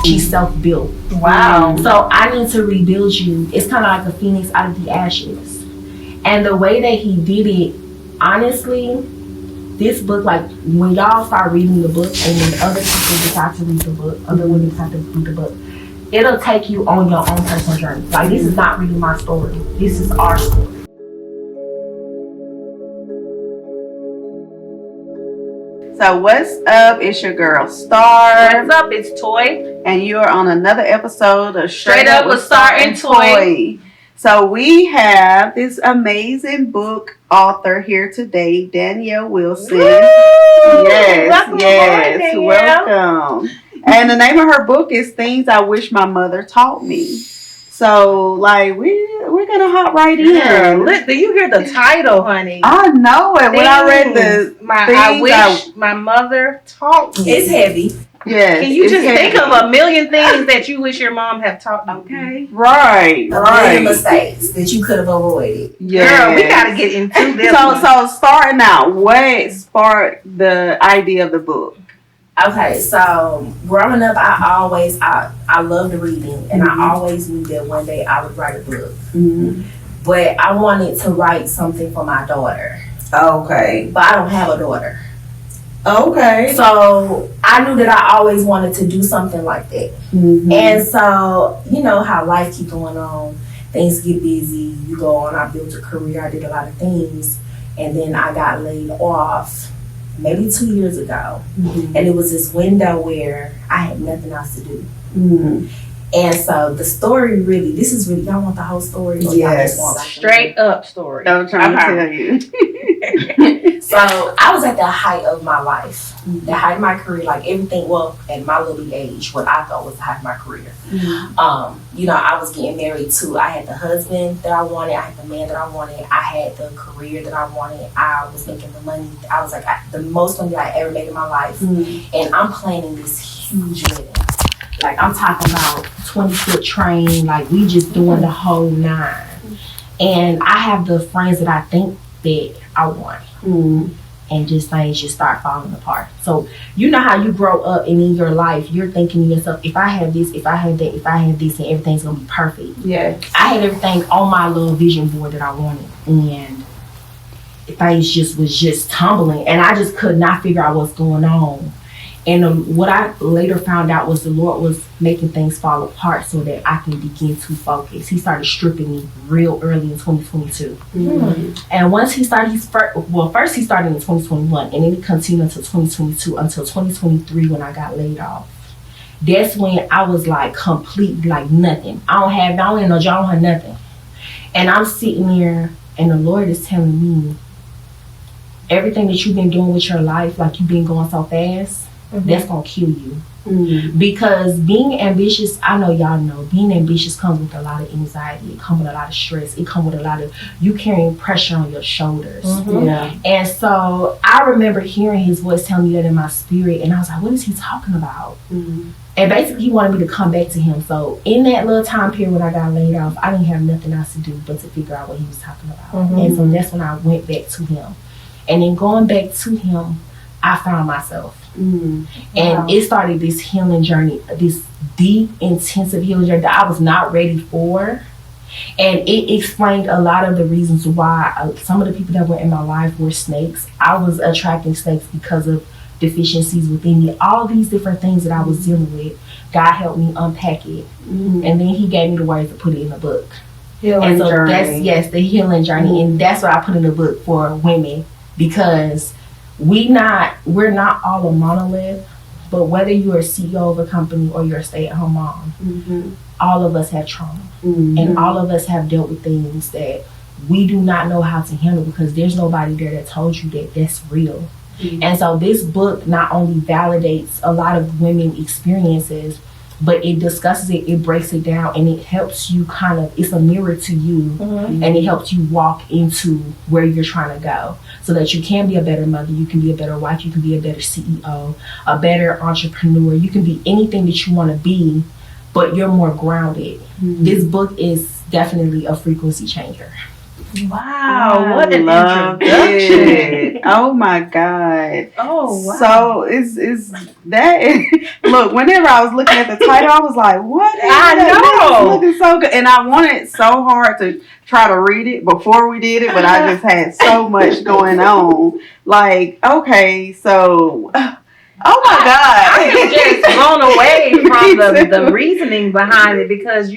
She's self-built. Wow. So I need to rebuild you. It's kind of like a phoenix out of the ashes. And the way that he did it, honestly, this book, like when y'all start reading the book and then other people decide to read the book, other women decide to read the book, it'll take you on your own personal journey. Like, this is not really my story. This is our story. So what's up? It's your girl Starr. What's up? It's Toy. And you're on another episode of Straight Up with Starr and Toy. So we have this amazing book author here today, Danielle Wilson. Woo! Yes, welcome. And the name of her book is Things I Wish My Mother Taught Me. So, like, we're gonna hop right in. Do you hear the title, honey? I know it. When I read I wish my mother taught me. It's heavy. Yes. Can you just think of a million things that you wish your mom had taught you? Okay. Right. Right. Mistakes that you could have avoided. Yes. Girl, we gotta get into this. So starting out, what sparked the idea of the book? Okay, so growing up, I loved reading, and I always knew that one day I would write a book. Mm-hmm. But I wanted to write something for my daughter. Okay. But I don't have a daughter. Okay. So I knew that I always wanted to do something like that. Mm-hmm. And so, you know how life keeps going on. Things get busy. You go on. I built a career. I did a lot of things. And then I got laid off maybe 2 years ago. Mm-hmm. And it was this window where I had nothing else to do. Mm-hmm. And so the story really, y'all want the whole story? Or y'all just want like straight up story. I'm trying to tell you. So I was at the height of my life, the height of my career, like everything, well, at my little age, what I thought was the height of my career. Mm-hmm. You know, I was getting married too. I had the husband that I wanted. I had the man that I wanted. I had the career that I wanted. I was making the money. I was like the most money I ever made in my life. Mm-hmm. And I'm planning this huge wedding. Like, I'm talking about 20-foot train. Like, we just doing the whole nine. And I have the friends that I think that I want. Mm-hmm. And just things just start falling apart. So you know how you grow up and in your life, you're thinking to yourself, if I have this, if I have that, if I have this, and everything's gonna be perfect. Yeah. I had everything on my little vision board that I wanted, and things was just tumbling, and I just could not figure out what's going on. And what I later found out was the Lord was making things fall apart so that I can begin to focus. He started stripping me real early in 2022. Mm-hmm. And once he started, first he started in 2021, and then he continued until 2022, until 2023 when I got laid off. That's when I was like complete, like nothing. I don't have no job, I don't have nothing. And I'm sitting there, and the Lord is telling me, everything that you've been doing with your life, like you've been going so fast, that's gonna kill you. Mm-hmm. Because being ambitious, I know y'all know, being ambitious comes with a lot of anxiety. It comes with a lot of stress. It comes with a lot of you carrying pressure on your shoulders. Mm-hmm. Yeah. And so I remember hearing his voice telling me that in my spirit, and I was like, what is he talking about? Mm-hmm. And basically he wanted me to come back to him. So in that little time period when I got laid off, I didn't have nothing else to do but to figure out what he was talking about. Mm-hmm. And so that's when I went back to him. And in going back to him, I found myself. Mm-hmm. And it started this healing journey, this deep, intensive healing journey that I was not ready for. And it explained a lot of the reasons why some of the people that were in my life were snakes. I was attracting snakes because of deficiencies within me. All these different things that I was dealing with, God helped me unpack it. Mm-hmm. And then he gave me the words to put it in the book. Healing and so journey. that's the healing journey. Mm-hmm. And that's what I put in the book for women, because we're not all a monolith, but whether you're a CEO of a company or you're a stay-at-home mom, mm-hmm. all of us have trauma. Mm-hmm. And all of us have dealt with things that we do not know how to handle, because there's nobody there that told you that that's real. Mm-hmm. And so this book not only validates a lot of women experiences, but it discusses it, it breaks it down, and it helps you it's a mirror to you, mm-hmm. and it helps you walk into where you're trying to go so that you can be a better mother, you can be a better wife, you can be a better CEO, a better entrepreneur, you can be anything that you want to be, but you're more grounded. Mm-hmm. This book is definitely a frequency changer. Wow, what an Love introduction. it. Oh my God. Oh, wow. So is that look, whenever I was looking at the title, I was like, what is I that? know. This is looking so good. And I wanted so hard to try to read it before we did it, but I just had so much going on. Like, okay, so oh my God. I am just blown away from the reasoning behind it, because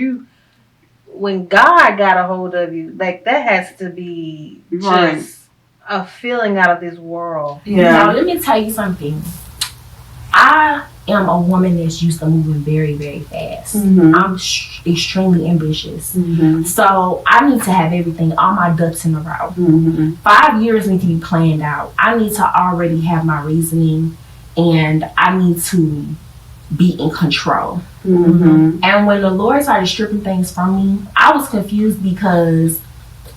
when God got a hold of you, like, that has to be just a feeling out of this world. Yeah. Now, let me tell you something. I am a woman that's used to moving very, very fast. Mm-hmm. I'm extremely ambitious. Mm-hmm. So I need to have everything, all my ducks in a row. Mm-hmm. 5 years need to be planned out. I need to already have my reasoning, and I need to be in control. Mm-hmm. And when the Lord started stripping things from me, I was confused because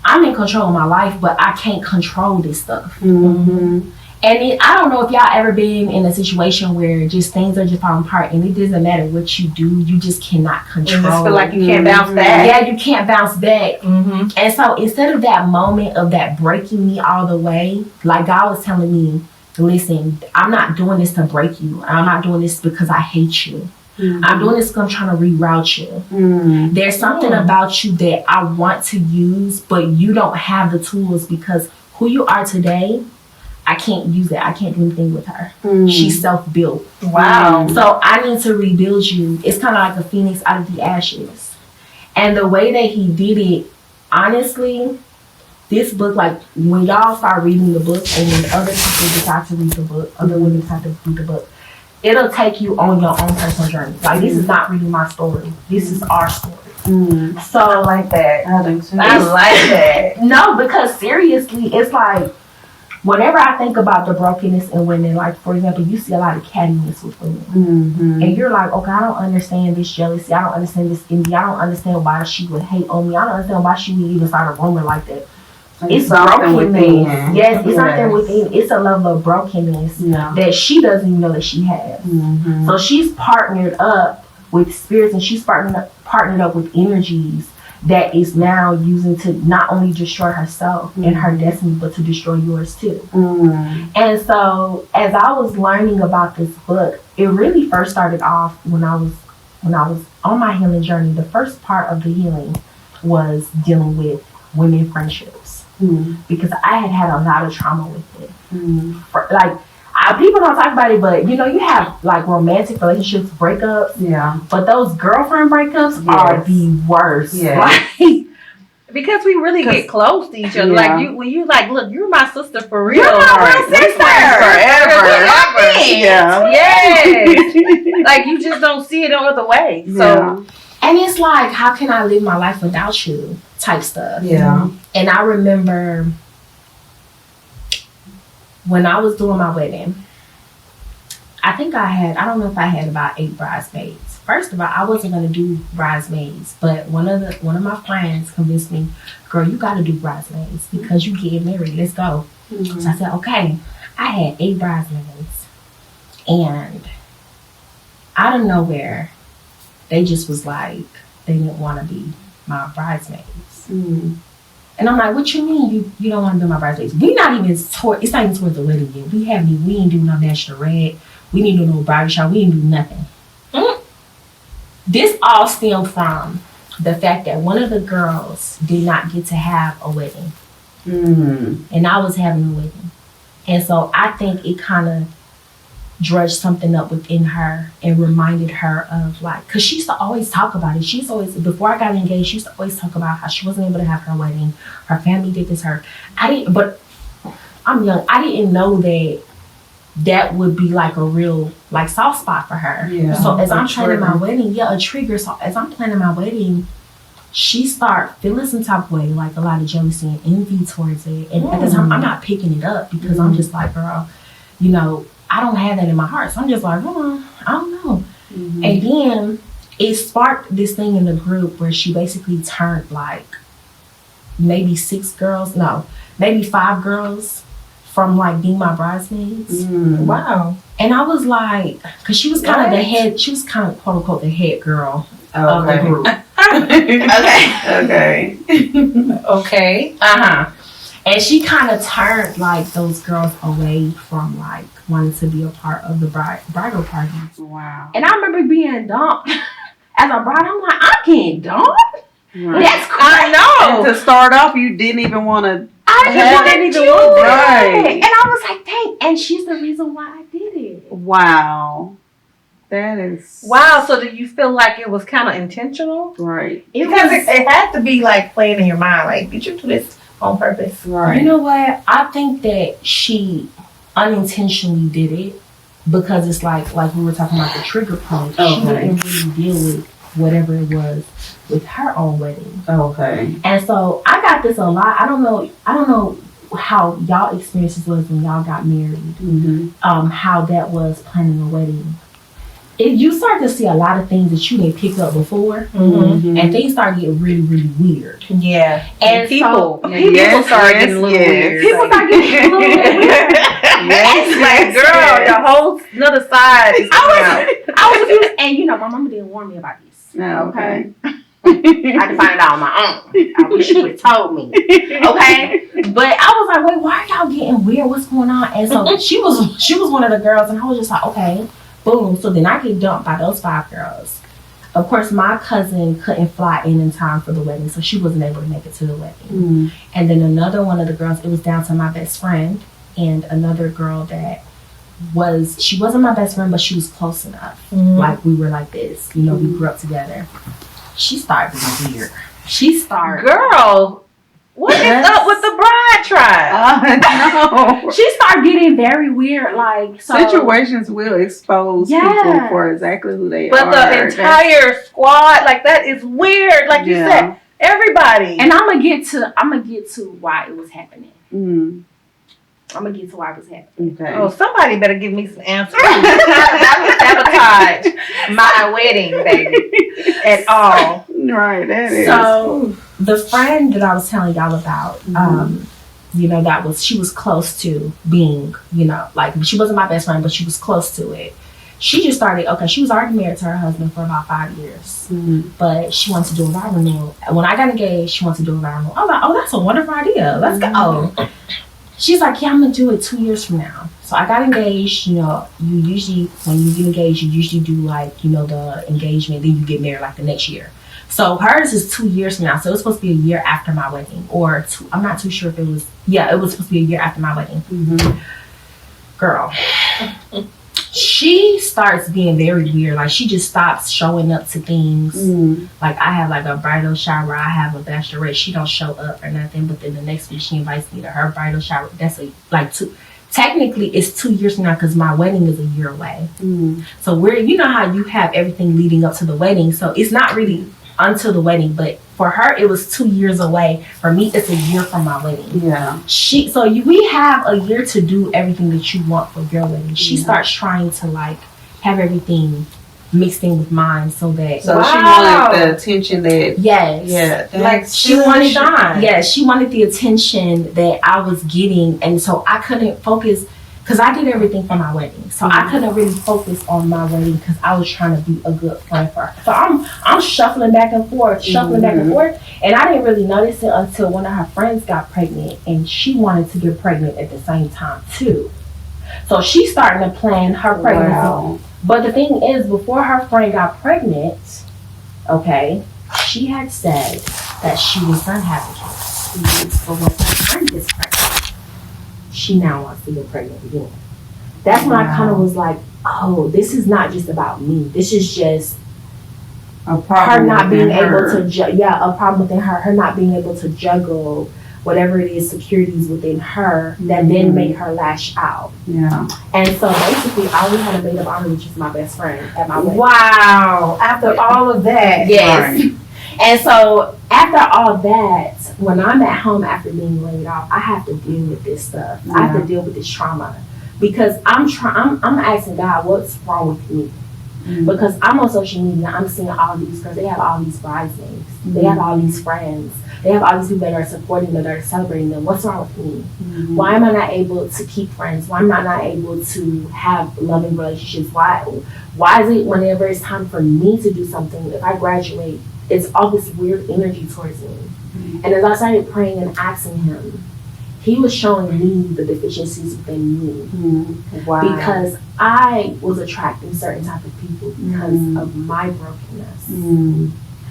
I'm in control of my life, but I can't control this stuff. Mm-hmm. And I don't know if y'all ever been in a situation where just things are just falling apart, and it doesn't matter what you do, you just cannot control. You just feel like you can't bounce back. Yeah, you can't bounce back. Mm-hmm. And so instead of that moment of that breaking me all the way, like God was telling me, listen, I'm not doing this to break you. I'm not doing this because I hate you. Mm-hmm. I'm doing this because I'm trying to reroute you. Mm-hmm. There's something about you that I want to use, but you don't have the tools, because who you are today, I can't use it. I can't do anything with her. Mm-hmm. She's self-built. Wow. So I need to rebuild you. It's kind of like a phoenix out of the ashes. And the way that he did it, honestly, this book, like, when y'all start reading the book and when other people decide to read the book, other women decide to read the book, it'll take you on your own personal journey. Like, this is not reading my story. This is our story. Mm. So, I like that. I think so. I like that. No, because seriously, it's like, whenever I think about the brokenness in women, like, for example, you see a lot of cattiness with women. Mm-hmm. And you're like, okay, I don't understand this jealousy. I don't understand this envy. I don't understand why she would hate on me. I don't understand why she would even start a rumor like that. It's something brokenness. Yes, it's something within. It's a level of brokenness that she doesn't even know that she has. Mm-hmm. So she's partnered up with spirits, and she's partnered up with energies that is now using to not only destroy herself and her destiny, but to destroy yours too. Mm-hmm. And so, as I was learning about this book, it really first started off when I was on my healing journey. The first part of the healing was dealing with women friendships, because I had a lot of trauma with it. Like, people don't talk about it, but you have like romantic relationships, breakups. Yeah. But those girlfriend breakups are the worst. Yeah. Like, because we really get close to each other. Yeah. Like, when you like, look, you're my sister for real. You're my sister forever. Yeah. Yes. Like, you just don't see it no other way. So, and it's like, how can I live my life without you? Type stuff. Yeah. And I remember when I was doing my wedding, I don't know if I had about 8 bridesmaids. First of all, I wasn't going to do bridesmaids, but one of my friends convinced me, girl, you got to do bridesmaids because you getting married. Let's go. Mm-hmm. So I said, okay. I had 8 bridesmaids, and out of nowhere, they just was like, they didn't want to be my bridesmaids. Mm. And I'm like, what you mean you don't want to be my bridesmaids? It's not even towards the wedding yet. We ain't do no bachelorette. We didn't do no bridal shower. We didn't do nothing. Mm. This all stemmed from the fact that one of the girls did not get to have a wedding. Mm. And I was having a wedding. And so I think it kind of drudged something up within her and reminded her of, like, because she used to always talk about it. Before I got engaged, she used to always talk about how she wasn't able to have her wedding. Her family did this, but I'm young. I didn't know that would be like a real, like, soft spot for her. Yeah, so as I'm planning my wedding, a trigger. So as I'm planning my wedding, she start feeling some type of way, like a lot of jealousy and envy towards it. And at the time, I'm not picking it up because I'm just like, girl, I don't have that in my heart. So I'm just like, I don't know. Mm-hmm. And then it sparked this thing in the group where she basically turned like maybe 5 girls from like being my bridesmaids. Mm. Wow. And I was like, because she was kind of the head, she was kind of quote unquote the head girl of the group. Okay. Okay. And she kind of turned like those girls away from like wanting to be a part of the bridal party. Wow. And I remember being dumped as a bride. I'm like, I'm getting dumped. Right. That's crazy. I know. And to start off, you didn't even want to. I just wanted to do it. Right. And I was like, dang. And she's the reason why I did it. Wow. That is. Wow. So do you feel like it was kind of intentional? Right. Because it had to be like playing in your mind. Like, did you do this on purpose? Right. You know what? I think that she unintentionally did it because it's like we were talking about the trigger point. Okay. She didn't really deal with whatever it was with her own wedding. Okay. And so I got this a lot. I don't know how y'all experiences was when y'all got married. Mm-hmm. How that was planning a wedding. You start to see a lot of things that you didn't pick up before, Mm-hmm. and things start to get really, really weird. Yeah. And people Yes, start yes, getting a little yes. weird. People start getting a little bit weird. Yes, like, girl, the whole another side is I was confused, and you know, my mama didn't warn me about this. Okay. I had to find it out on my own. I wish you would have told me. Okay, but I was like, wait, why are y'all getting weird? What's going on? And so she was one of the girls, and I was just like, okay, boom. So then I get dumped by those 5 girls. Of course, my cousin couldn't fly in time for the wedding, so she wasn't able to make it to the wedding. Mm. And then another one of the girls, it was down to my best friend and another girl that she wasn't my best friend, but she was close enough. Mhm. Like we were like this, you know, we grew up together. She started being weird. She started. Girl, what is up with the bride tribe? No. She started getting very weird, like so, Situations will expose people for exactly who they But are. the entire squad, like that is weird. Like you said, everybody. And I'm gonna get to why it was happening. Mm. I'm gonna get to why it was happening. Okay. Oh, somebody better give me some answers. Sabotage my wedding, baby, at all. Right, that is. So the friend that I was telling y'all about, you know, she was close to being, you know, like she wasn't my best friend, but she was close to it. She just started. Okay, she was already married to her husband for about 5 years, but she wanted to do a vow renewal. When I got engaged, she wanted to do a vow renewal. I was like, oh, that's a wonderful idea. Let's go. She's like, yeah, I'm gonna do it 2 years from now. So I got engaged. You know, you usually, when you get engaged, you usually do like, you know, the engagement, then you get married like the next year. So hers is 2 years from now. So it was supposed to be a year after my wedding, or I'm not too sure if it was. Yeah, it was supposed to be a year after my wedding. Mm-hmm. Girl, she starts being very weird. Like she just stops showing up to things. Like I have like a bridal shower, I have a bachelorette. She don't show up or nothing. But then the next week she invites me to her bridal shower. That's technically it's 2 years from now because my wedding is a year away. So you know how you have everything leading up to the wedding. So it's not really until the wedding, but for her it was 2 years away. For me, it's a year from my wedding. Yeah. We have a year to do everything that you want for your wedding. She starts trying to like have everything mixed in with mine, so that she wanted the attention that she wanted the attention that I was getting, and so I couldn't focus. Because I did everything for my wedding. So I couldn't really focus on my wedding because I was trying to be a good friend for her. So I'm shuffling back and forth. And I didn't really notice it until one of her friends got pregnant. And she wanted to get pregnant at the same time, too. So she's starting to plan her pregnancy. Wow. But the thing is, before her friend got pregnant, okay, she had said that she was done having kids. But when her friend gets pregnant, she now wants to get pregnant again. That's when I kind of was like, oh, this is not just about me. This is just a problem. Her not being able to, a problem within her. Her not being able to juggle whatever it is, securities within her that then make her lash out. Yeah. And so basically, I only had a maid of honor, which is my best friend at my wedding. Wow. After all of that. Yes. Right. And so after all that, when I'm at home after being laid off, I have to deal with this stuff. Yeah. I have to deal with this trauma because I'm asking God, what's wrong with me? Because I'm on social media, I'm seeing all these girls. They have all these bridesmaids. They have all these friends. They have all these people that are supporting them, that are celebrating them. What's wrong with me? Why am I not able to keep friends? Why am I not able to have loving relationships? Why is it whenever it's time for me to do something, if I graduate it's all this weird energy towards me. And as I started praying and asking him, he was showing me the deficiencies within me. Wow. Because I was attracting certain type of people because of my brokenness.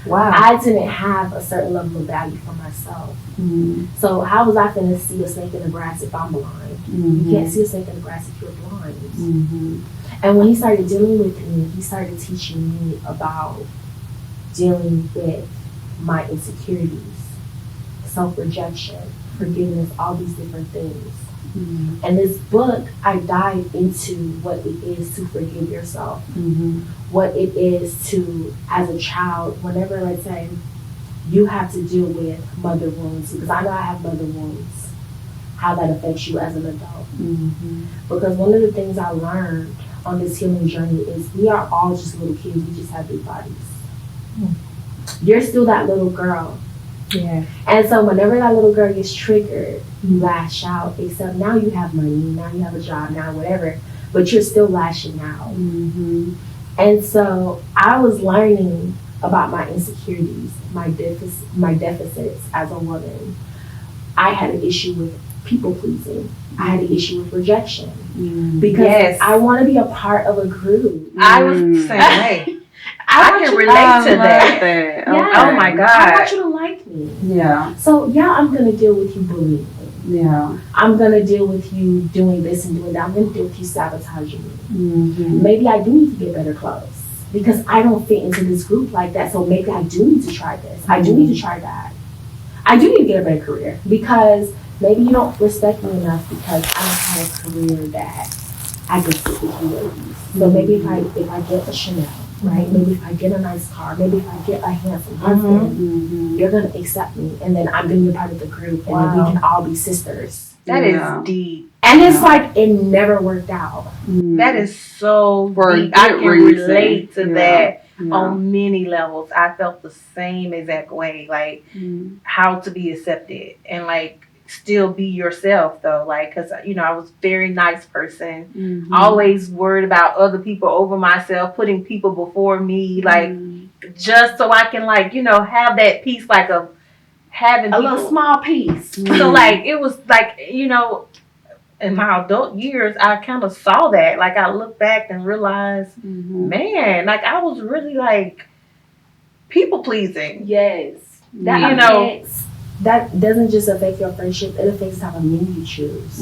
Wow. I didn't have a certain level of value for myself. So how was I going to see a snake in the grass if I'm blind? You can't see a snake in the grass if you're blind. And when he started dealing with me, he started teaching me about dealing with my insecurities, self-rejection, forgiveness, all these different things. And this book, I dive into what it is to forgive yourself, what it is to, as a child, whenever, let's say, you have to deal with mother wounds, because I know I have mother wounds, how that affects you as an adult. Because one of the things I learned on this healing journey is we are all just little kids, we just have big bodies. You're still that little girl. Yeah. And so whenever that little girl gets triggered, you lash out, except now you have money, now you have a job, now whatever, but you're still lashing out. And so I was learning about my insecurities, my deficits as a woman. I had an issue with people pleasing. I had an issue with rejection. Because I want to be a part of a group. I was the same way. I can relate to that. Yes. Oh my God. I want you to like me. Yeah. So I'm going to deal with you bullying me. Yeah. I'm going to deal with you doing this and doing that. I'm going to deal with you sabotaging me. Maybe I do need to get better clothes because I don't fit into this group like that. So maybe I do need to try this. I do need to try that. I do need to get a better career because maybe you don't respect me enough because I don't have a career that I can sit with you ladies. So maybe if I get a Chanel, right? Maybe if I get a nice car, maybe if I get a handsome husband, you're gonna accept me, and then I'm gonna be a part of the group, and then we can all be sisters. That is deep. And it's like it never worked out. That is so For deep. I can relate to that Yeah. on many levels. I felt the same exact way, like how to be accepted and like still be yourself though, like because I was a very nice person, always worried about other people over myself, putting people before me, like just so I can like have that peace, like of having A people. little small piece. So like it was like in my adult years I kind of saw that, like I look back and realized, man, like I was really like people pleasing. Yes. That that doesn't just affect your friendship, it affects the type of men you choose.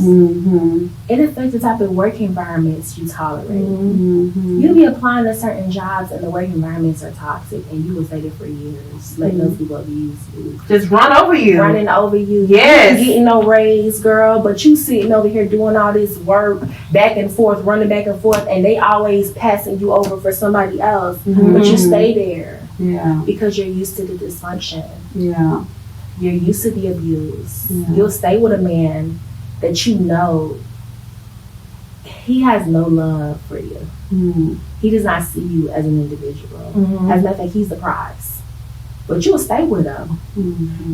It affects the type of work environments you tolerate. You'll be applying to certain jobs and the work environments are toxic and you will stay there for years, letting those people abuse you. Just run over you. Running over you. Yes. You ain't getting no raise, girl, but you sitting over here doing all this work, back and forth, running back and forth, and they always passing you over for somebody else, but you stay there. Yeah. Because you're used to the dysfunction. Yeah. You're used to the abuse. Yeah. You'll stay with a man that he has no love for you. He does not see you as an individual. As a matter of fact, he's the prize. But you'll stay with him.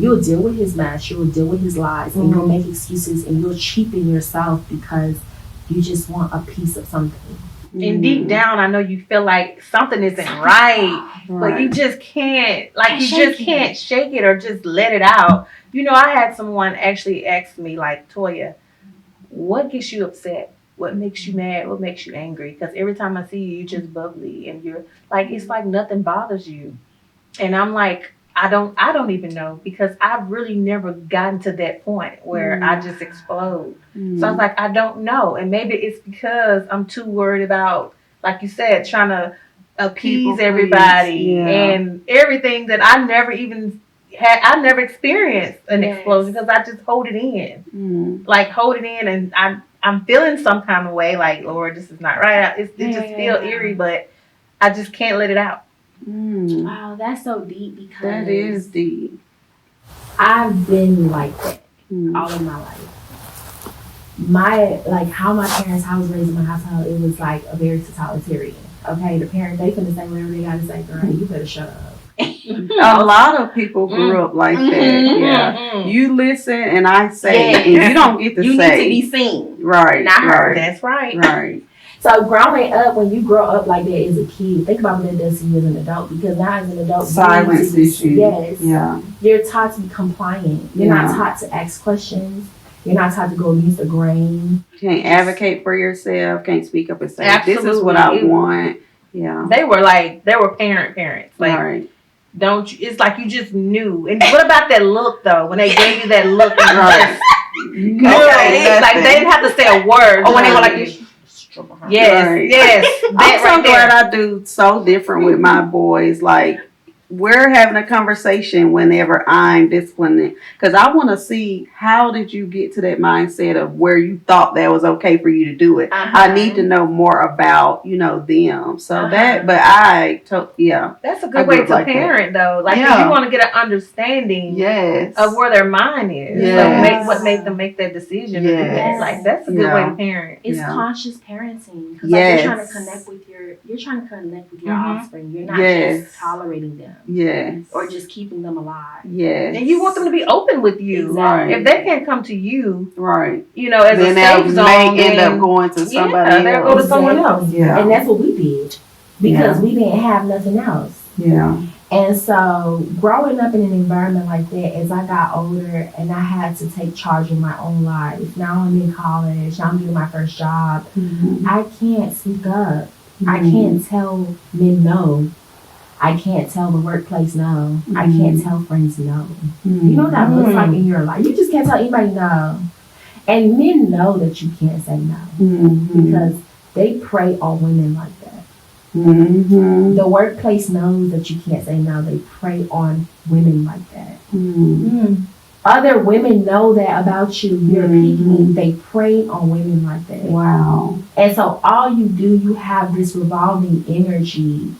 You'll deal with his mess. You'll deal with his lies. And you'll make excuses and you'll cheapen yourself because you just want a piece of something. And deep down, I know you feel like something isn't right, but you just can't, like, you just can't shake it or just let it out. I had someone actually ask me, like, Toya, what gets you upset? What makes you mad? What makes you angry? Because every time I see you, you're just bubbly and you're like, it's like nothing bothers you. And I'm like, I don't even know, because I've really never gotten to that point where I just explode. So I was like, I don't know. And maybe it's because I'm too worried about, like you said, trying to appease everybody and everything that I never even had. I never experienced an explosion because I just hold it in, like hold it in, and I'm feeling some kind of way, like, Lord, this is not right. It just feels eerie, but I just can't let it out. Wow, that's so deep because that is deep. I've been like that all of my life. How my parents, how I was raised in my household, it was like a very totalitarian. Okay, the parents, they finna say whatever they gotta say, girl, you better shut up. A lot of people grew up like that. Yeah, you listen and I say, and you don't get to you say. need to be seen. Right, not her. right. That's right. Right. So growing up, when you grow up like that as a kid, think about what that does to you as an adult. Because now as an adult, silence issue. Yes. Yeah. You're taught to be compliant. You're not taught to ask questions. You're not taught to go against the grain. Can't advocate for yourself. Can't speak up and say, Absolutely. "This is what I want." Yeah. They were parents. Like, right. don't you? It's like you just knew. And what about that look though? When they gave you that look, Right. okay, like they didn't have to say a word. Oh, when they were like this. Yes, Right. yes. I'm so glad I do so different with my boys. Like, we're having a conversation whenever I'm disciplining, because I want to see, how did you get to that mindset of where you thought that was okay for you to do it. I need to know more about them. So that, but that's a good way to parent though. Like, if you want to get an understanding of where their mind is, what made them make that decision. Like, that's a good way to parent. It's conscious parenting, because like, you're trying to connect with your offspring. You're not just tolerating them. Yes. Or just keeping them alive. Yes. And you want them to be open with you. Exactly. If they can't come to you, right, as then a safe zone, may end up going to somebody else. They'll go to someone else. Yeah. And that's what we did, because we didn't have nothing else. Yeah. And so growing up in an environment like that, as I got older and I had to take charge of my own life, now I'm in college, now I'm getting my first job, I can't speak up. I can't tell men no. I can't tell the workplace no. I can't tell friends no. You know what that looks like in your life. You just can't tell anybody no. And men know that you can't say no, because they prey on women like that. The workplace knows that you can't say no. They prey on women like that. Other women know that about you. You're picking. They prey on women like that. Wow. And so all you have this revolving energy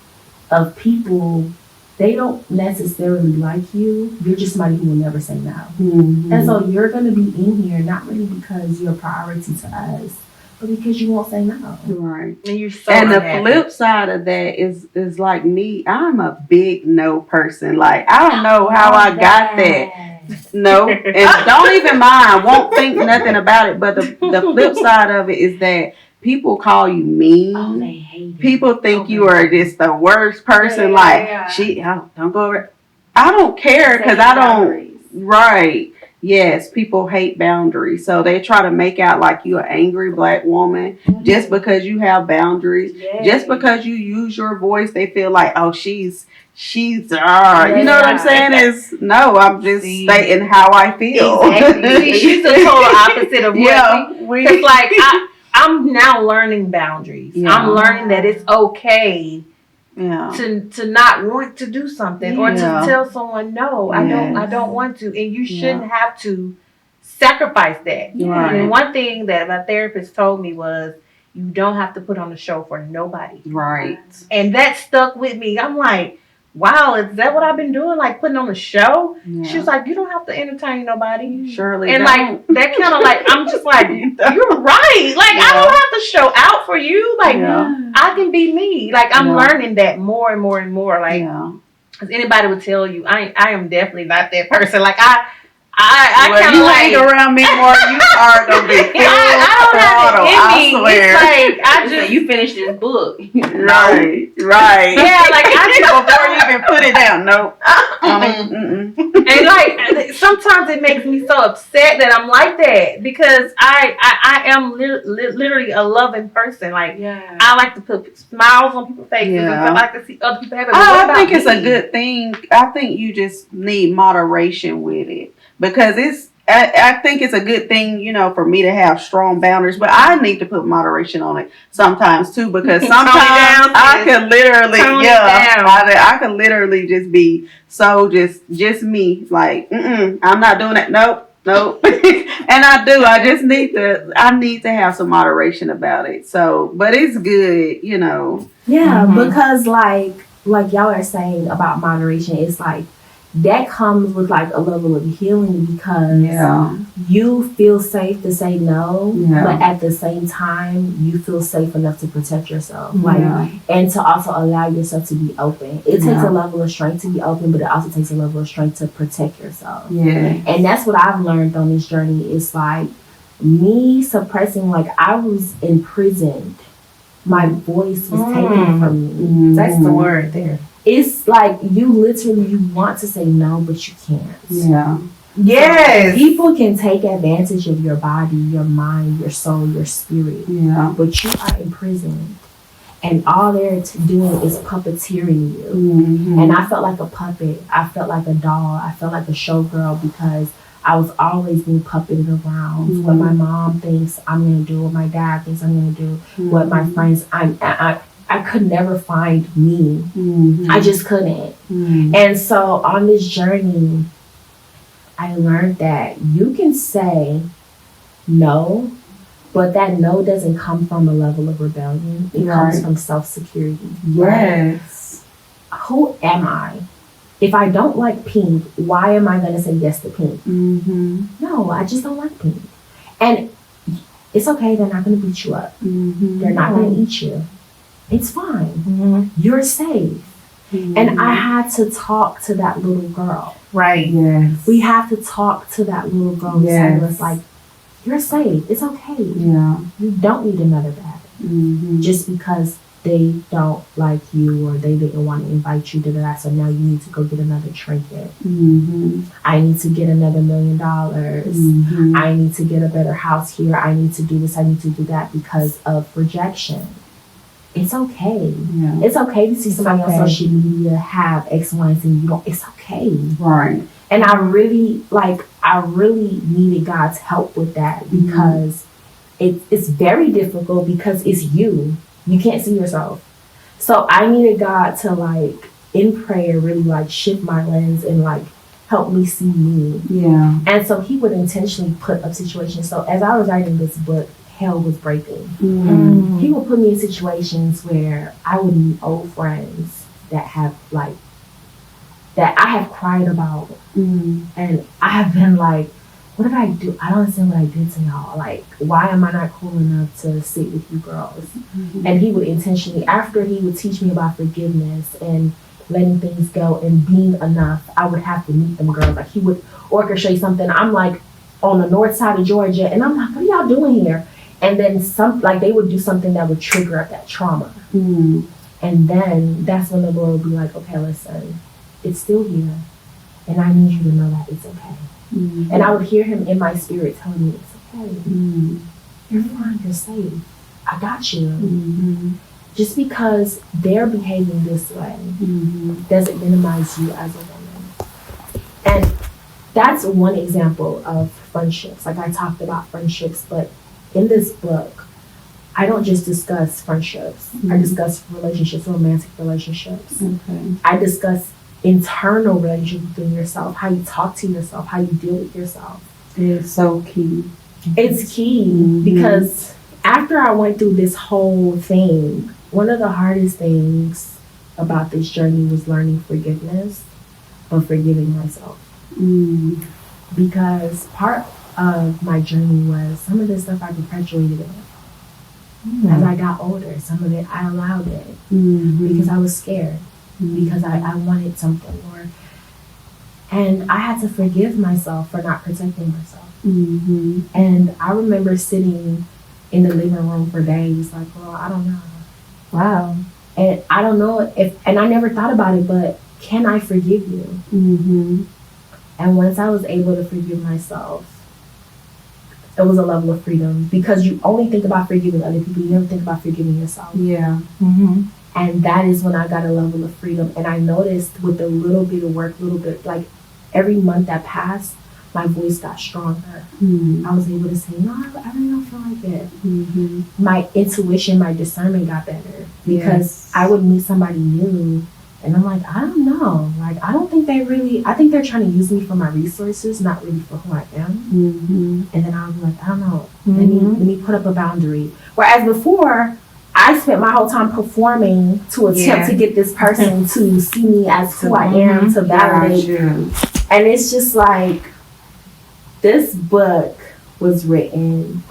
of people. They don't necessarily like you. You're just somebody who will never say no. And so you're going to be in here not really because you're a priority to us, but because you won't say no. Right. And you're so And unhappy. the flip side of that is like me. I'm a big no person. Like, I don't know how I got that. No. And don't even mind. Won't think nothing about it. But the flip side of it is that people call you mean. Oh, they hate it. People think you are just the worst person. Don't go over. I don't care, because I don't. Right. Yes, people hate boundaries. So they try to make out like you're an angry black woman just because you have boundaries. Just because you use your voice, they feel like, oh, she's you know what I'm saying? I'm just stating how I feel. Exactly. She's the total opposite of what it's like. I'm now learning boundaries. I'm learning that it's okay to not want to do something or to tell someone no, I don't want to, and you shouldn't have to sacrifice that. Right. And one thing that my therapist told me was, you don't have to put on a show for nobody. Right. And that stuck with me. I'm like, wow, is that what I've been doing? Like, putting on a show? Yeah. She was like, you don't have to entertain nobody. Surely. And like, that kind of like, I'm just like, you're right. Like, I don't have to show out for you. Like, I can be me. Like, I'm learning that more and more and more. Like, because anybody would tell you, I am definitely not that person. Like, I kind of like, hang around me more, you are gonna be full throttle. I swear. It's like, I just you finished this book. Right. Yeah, like before you even put it down. Nope. And like, sometimes it makes me so upset that I'm like that, because I am literally a loving person. Like, I like to put smiles on people's faces. And I like to see other people have it. I think it's a good thing. I think you just need moderation with it. Because I think it's a good thing, for me to have strong boundaries, but I need to put moderation on it sometimes too, because sometimes I can literally, I can literally just be so just me, like, I'm not doing that. Nope. And I just need to have some moderation about it. So, but it's good, Yeah, because like y'all are saying about moderation, it's like, that comes with like a level of healing, because you feel safe to say no, but at the same time you feel safe enough to protect yourself, and to also allow yourself to be open. It takes a level of strength to be open, but it also takes a level of strength to protect yourself. And that's what I've learned on this journey. It's like me suppressing, like, I was imprisoned My voice was taken from me. That's the word there. It's like you want to say no, but you can't. Yeah. Yes. People can take advantage of your body, your mind, your soul, your spirit. Yeah. But you are imprisoned. And all they're doing is puppeteering you. Mm-hmm. And I felt like a puppet. I felt like a doll. I felt like a showgirl because I was always being puppeted around. Mm-hmm. What my mom thinks I'm going to do, what my dad thinks I'm going to do, what my friends, I could never find me. Mm-hmm. I just couldn't. Mm-hmm. And so on this journey, I learned that you can say no, but that no doesn't come from a level of rebellion. It comes from self-security. Yes. Right? Who am I? If I don't like pink, why am I going to say yes to pink? Mm-hmm. No, I just don't like pink. And it's okay. They're not going to beat you up. Mm-hmm. They're not going to eat you. It's fine. Mm-hmm. You're safe. Mm-hmm. And I had to talk to that little girl. Right. Yes. We have to talk to that little girl and say to us, like, you're safe. It's okay. Yeah. You don't need another bag. Mm-hmm. Just because they don't like you or they didn't want to invite you to that, so now you need to go get another trinket. Mm-hmm. I need to get another $1 million. Mm-hmm. I need to get a better house here. I need to do this. I need to do that because of rejection. It's okay. Yeah. It's okay to see somebody on social media have X, Y, and Z. You don't. It's okay. Right. And I really needed God's help with that because it's very difficult because it's you. You can't see yourself. So I needed God to, like, in prayer, really, like, shift my lens and, like, help me see me. Yeah. And so he would intentionally put up situations. So as I was writing this book, hell was breaking. Mm-hmm. He would put me in situations where I would meet old friends that have, like, that I have cried about. Mm-hmm. And I have been like, what did I do? I don't understand what I did to y'all. Like, why am I not cool enough to sit with you girls? Mm-hmm. And he would intentionally, after he would teach me about forgiveness and letting things go and being enough, I would have to meet them girls. Like, he would orchestrate something. I'm like on the north side of Georgia, and I'm like, what are y'all doing here? And then they would do something that would trigger up that trauma. Mm-hmm. And then that's when the Lord would be like, okay, listen, it's still here. And I need you to know that it's okay. Mm-hmm. And I would hear him in my spirit telling me, it's okay. Mm-hmm. You're fine. You're safe. I got you. Mm-hmm. Just because they're behaving this way doesn't minimize you as a woman. And that's one example of friendships. Like, I talked about friendships, but in this book, I don't just discuss friendships. I discuss relationships, romantic relationships. Okay. I discuss internal relationships within yourself, how you talk to yourself, how you deal with yourself. It's so key. It's key because after I went through this whole thing, one of the hardest things about this journey was learning forgiveness, but forgiving myself. Mm. Because part of my journey was some of this stuff I perpetuated it. As I got older, some of it I allowed it because I was scared, because I wanted something more. And I had to forgive myself for not protecting myself. Mm-hmm. And I remember sitting in the living room for days like, well, I don't know. Wow. And I don't know and I never thought about it, but can I forgive you? Mm-hmm. And once I was able to forgive myself, it was a level of freedom because you only think about forgiving other people. You never think about forgiving yourself. Yeah. Mm-hmm. And that is when I got a level of freedom. And I noticed with a little bit of work, like every month that passed, my voice got stronger. Mm-hmm. I was able to say, no, I really don't feel like it. Mm-hmm. My intuition, my discernment got better because I would meet somebody new and I'm like, I don't know. Like, I don't think I think they're trying to use me for my resources, not really for who I am. Mm-hmm. And then I was like, I don't know. Let me put up a boundary. Whereas before, I spent my whole time performing to attempt to get this person to see me as who I am, to validate. Gotcha. And it's just like, this book was written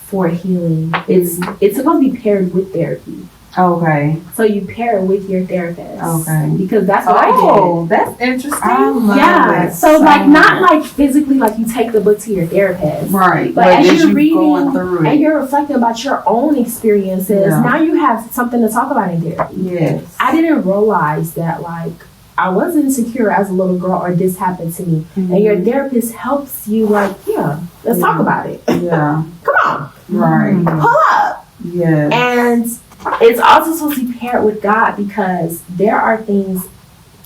for healing. It's supposed to be paired with therapy. Okay. So you pair it with your therapist. Okay. Because that's what I did. Oh, that's interesting. Yeah. So like not like physically like you take the book to your therapist. Right. But as you're reading going through and you're reflecting about your own experiences, now you have something to talk about in therapy. Yes. I didn't realize that like I was insecure as a little girl or this happened to me. Mm-hmm. And your therapist helps you like, let's talk about it. Yeah. Come on. Right. Pull up. Yes. And it's also supposed to be paired with God because there are things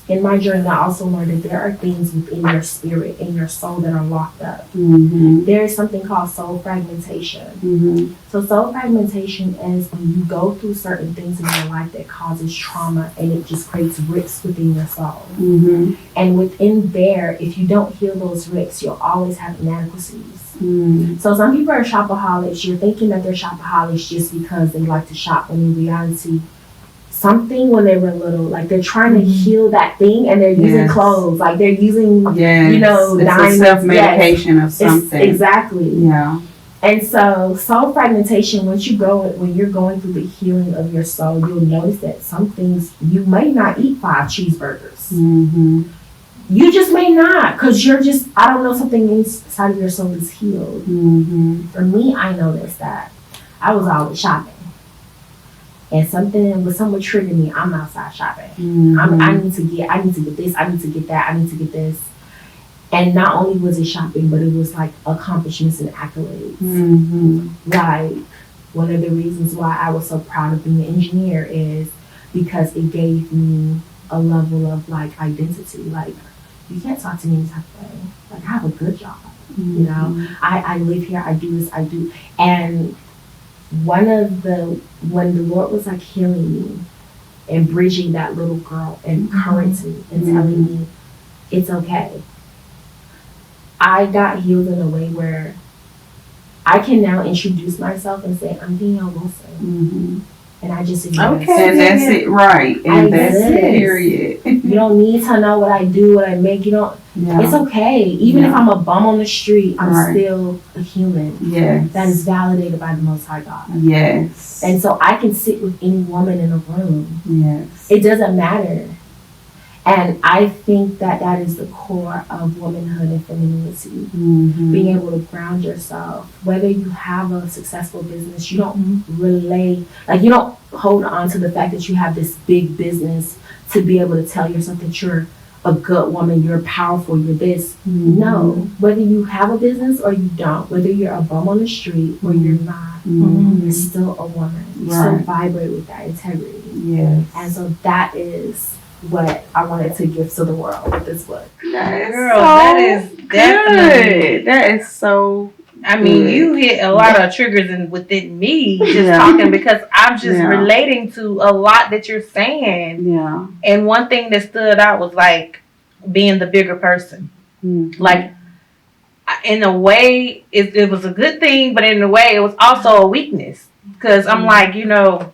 in my journey I also learned that there are things within your spirit and your soul that are locked up. Mm-hmm. There is something called soul fragmentation. Mm-hmm. So soul fragmentation is when you go through certain things in your life that causes trauma and it just creates rifts within your soul. Mm-hmm. And within there, if you don't heal those rifts, you'll always have inadequacies. Mm-hmm. So some people are shopaholics. You're thinking that they're shopaholics just because they like to shop, when in reality, something when they were little, like they're trying to heal that thing and they're using clothes, like they're using, you know, it's diamonds. A self-medication of something. Exactly. Yeah. And so soul fragmentation, when you're going through the healing of your soul, you'll notice that some things you may not eat 5 cheeseburgers. Mm-hmm. You just may not, because you're just, I don't know, something inside of your soul is healed. Mm-hmm. For me, I noticed that I was always shopping. And someone would trigger me, I'm outside shopping. Mm-hmm. I need to get this, I need to get that, I need to get this. And not only was it shopping, but it was like accomplishments and accolades. Mm-hmm. Like, one of the reasons why I was so proud of being an engineer is because it gave me a level of like identity. Like, you can't talk to me any type of way. Like, I have a good job. Mm-hmm. You know, I live here, I do this, I do. And when the Lord was like healing me and bridging that little girl and encouraging me and telling me it's okay, I got healed in a way where I can now introduce myself and say, I'm Danielle Wilson. Mm-hmm. And I just exist. Okay, and that's it, right. And that's it, period. You don't need to know what I do, what I make. You don't. Yeah. It's okay. Even if I'm a bum on the street, I'm still a human. Yes. That is validated by the Most High God. Yes. And so I can sit with any woman in a room. Yes. It doesn't matter. And I think that that is the core of womanhood and femininity. Mm-hmm. Being able to ground yourself. Whether you have a successful business, you don't you don't hold on to the fact that you have this big business to be able to tell yourself that you're a good woman, you're powerful, you're this. Mm-hmm. No. Whether you have a business or you don't, whether you're a bum on the street or you're not, you're still a woman. You still vibrate with that integrity. Yes. And so that is what I wanted to give to the world with this book. That is definitely. That is so. I mean, you hit a lot of triggers within me just talking, because I'm just relating to a lot that you're saying. Yeah. And one thing that stood out was like being the bigger person. Mm-hmm. Like, in a way, it was a good thing, but in a way, it was also a weakness. Because I'm like, you know,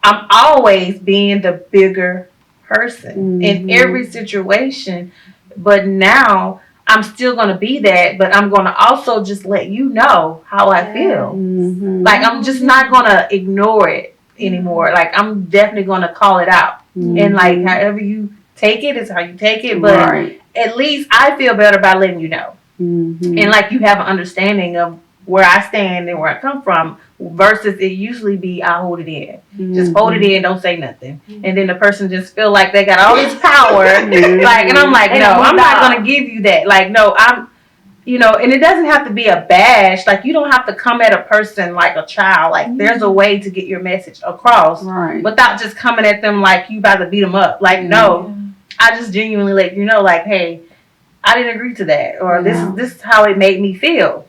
I'm always being the bigger person in every situation, but now I'm still going to be that, but I'm going to also just let you know how I feel. Mm-hmm. Like, I'm just not going to ignore it anymore. Like, I'm definitely going to call it out. And like, however you take it is how you take it, but at least I feel better by letting you know. Mm-hmm. And like, you have an understanding of where I stand and where I come from, versus it usually be I hold it in. Just hold it in, don't say nothing. And then the person just feel like they got all this power. Like, and I'm like, no, I'm not going to give you that. Like, no, I'm, you know, and it doesn't have to be a bash. Like, you don't have to come at a person like a child. Like, there's a way to get your message across without just coming at them like you about to beat them up. Like, no, I just genuinely let you know, like, hey, I didn't agree to that. Or this is how it made me feel.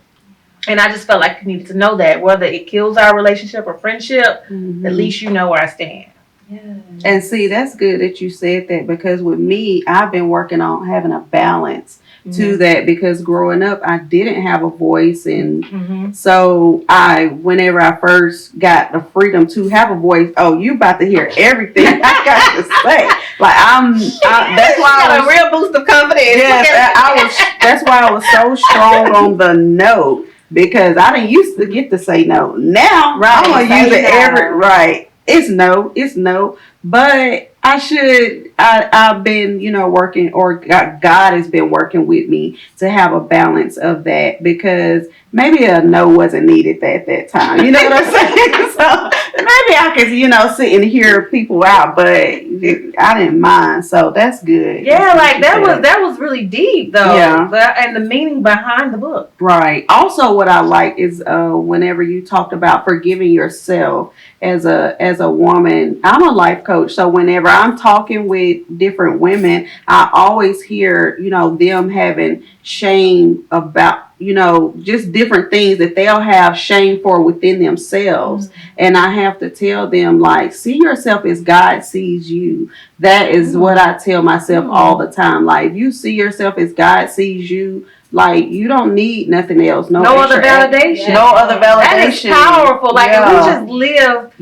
And I just felt like you needed to know that, whether it kills our relationship or friendship, at least you know where I stand. Yeah. And see, that's good that you said that, because with me, I've been working on having a balance to that, because growing up, I didn't have a voice. And so whenever I first got the freedom to have a voice, you about to hear everything I got to say. Like, that's why I was a real boost of confidence. Yes, that's why I was so strong on the no. Because I didn't used to get to say no. Now I'm gonna use it It's no. But I've been, working, or God has been working with me to have a balance of that, because maybe a no wasn't needed at that time. You know what I'm saying? So maybe I could, sit and hear people out, but I didn't mind. So that's good. Yeah, like that was really deep though. Yeah. And the meaning behind the book. Right. Also, what I like is whenever you talked about forgiving yourself as a woman. I'm a life coach, so whenever I'm talking with different women, I always hear, them having shame about, just different things that they'll have shame for within themselves. Mm-hmm. And I have to tell them, like, see yourself as God sees you. That is what I tell myself all the time. Like, if you see yourself as God sees you, like, you don't need nothing else. No other validation. No other validation. That is powerful. Like, if we just live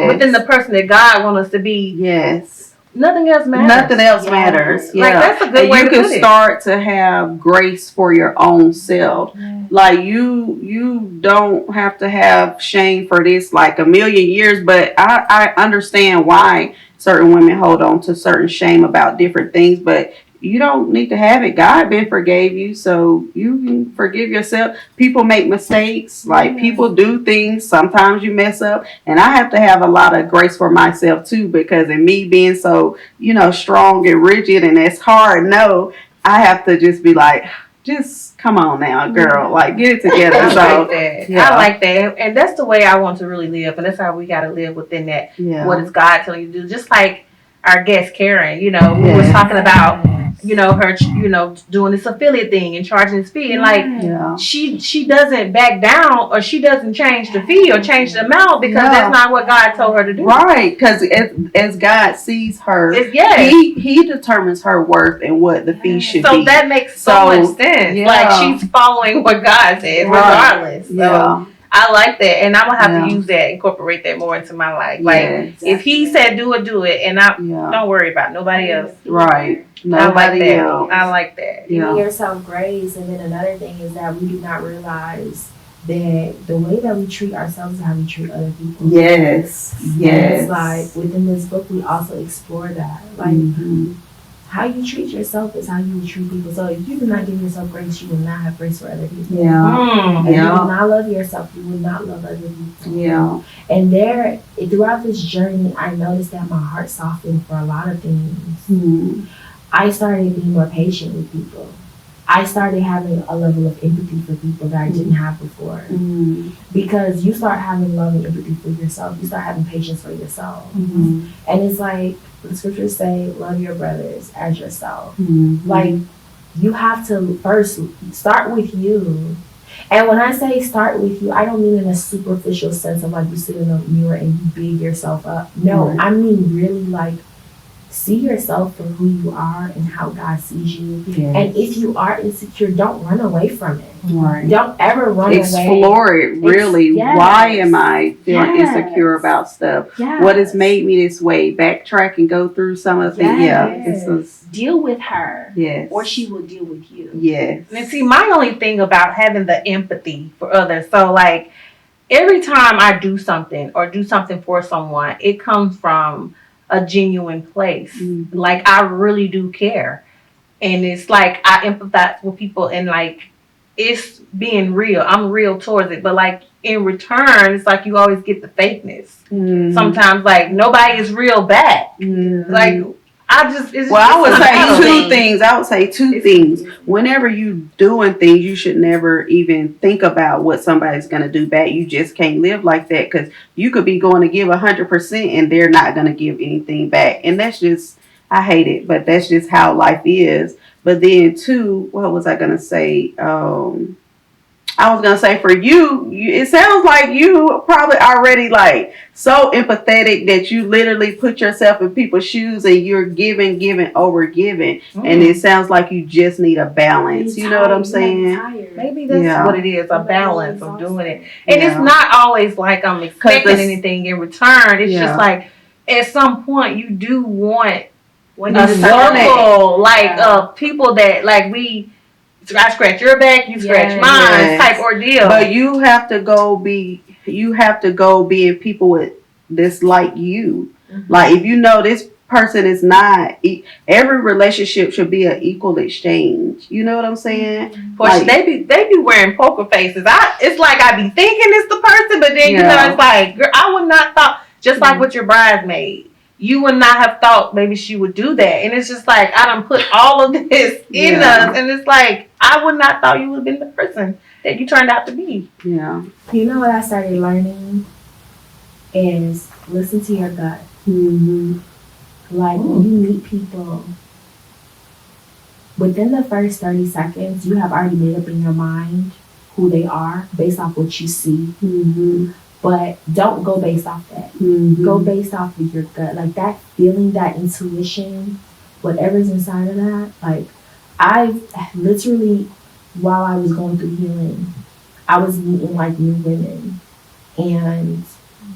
within the person that God wants us to be. Yes. Nothing else matters. Nothing else matters. Yeah. Like, that's a good way to put it. You can start to have grace for your own self. Yeah. Like, you don't have to have shame for this like a million years, but I understand why certain women hold on to certain shame about different things, but you don't need to have it. God been forgave you, so you can forgive yourself. People make mistakes. Like, people do things. Sometimes you mess up. And I have to have a lot of grace for myself, too, because in me being so, strong and rigid, and it's hard, I have to just be like, just come on now, girl. Like, get it together. I like that. Yeah. I like that. And that's the way I want to really live. And that's how we got to live within that. Yeah. What is God telling you to do? Just like our guest, Karen, we was talking about, her, doing this affiliate thing and charging this fee. And like, she doesn't back down, or she doesn't change the fee or change the amount, because that's not what God told her to do. Right. Because as God sees her, he determines her worth and what the fee should be. So that makes so much sense. Yeah. Like, she's following what God says, regardless. So I like that, and I'm gonna have to use that, incorporate that more into my life. Like, if He said do it, and don't worry about nobody else. Right. Nobody else. I like that. Giving yourself grace, and then another thing is that we do not realize that the way that we treat ourselves is how we treat other people. Yes. It's like, within this book, we also explore that. Like, how you treat yourself is how you will treat people. So if you do not give yourself grace, you will not have grace for other people. Yeah. If you do not love yourself, you will not love other people. Yeah. And throughout this journey, I noticed that my heart softened for a lot of things. Mm-hmm. I started being more patient with people. I started having a level of empathy for people that I didn't have before. Mm-hmm. Because you start having love and empathy for yourself. You start having patience for yourself. Mm-hmm. And it's like the scriptures say, love your brothers as yourself. Mm-hmm. Like, you have to first start with you. And when I say start with you, I don't mean in a superficial sense of like you sit in a mirror and you big yourself up. No, I mean really like, see yourself for who you are and how God sees you. Yes. And if you are insecure, don't run away from it. Right. Don't ever run away. Explore it, really. Why am I feeling insecure about stuff? Yes. What has made me this way? Backtrack and go through some of the things. Deal with her. Yes. Or she will deal with you. Yes. And see, my only thing about having the empathy for others, so like, every time I do something or do something for someone, it comes from a genuine place. Mm-hmm. Like, I really do care, and it's like I empathize with people, and like, it's being real. I'm real towards it, but like, in return, it's like you always get the fakeness. Mm-hmm. Sometimes, like, nobody is real back. Mm-hmm. Like, I would say two things. Whenever you doing things, you should never even think about what somebody's going to do back. You just can't live like that, because you could be going to give 100% and they're not going to give anything back. And that's just, I hate it, but that's just how life is. But then two, what was I going to say? I was going to say for you, it sounds like you probably already like so empathetic that you literally put yourself in people's shoes and you're giving, over giving. Mm. And it sounds like you just need a balance. You know what I'm saying? Maybe that's what it is, a balance of doing it. And it's not always like I'm expecting anything in return. It's just like, at some point you do want a circle, like people that like I scratch your back, you scratch mine, type ordeal. But you have to go be in people with that's like you. Mm-hmm. Like if you know this person is not, every relationship should be an equal exchange. You know what I'm saying? Portia, they be wearing poker faces. It's like I be thinking it's the person, but then you know it's like, girl, I would not thought, just like with your bridesmaid, you would not have thought maybe she would do that. And it's just like I done put all of this in us, and it's like I would not thought you would have been the person that you turned out to be. Yeah. You know what I started learning is listen to your gut. Mm-hmm. Like when you meet people, within the first 30 seconds, you have already made up in your mind who they are based off what you see. Mm-hmm. But don't go based off that. Mm-hmm. Go based off of your gut. Like that feeling, that intuition, whatever's inside of that. Like I literally, while I was going through healing, I was meeting like new women. And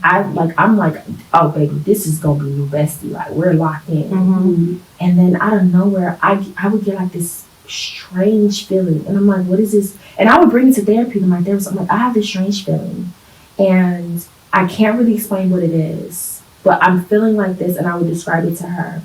I'm like, oh baby, this is gonna be new bestie. Like we're locked in. Mm-hmm. And then out of nowhere, I would get like this strange feeling, and I'm like, what is this? And I would bring it to therapy. And my therapist, I'm like, I have this strange feeling, and I can't really explain what it is, but I'm feeling like this, and I would describe it to her,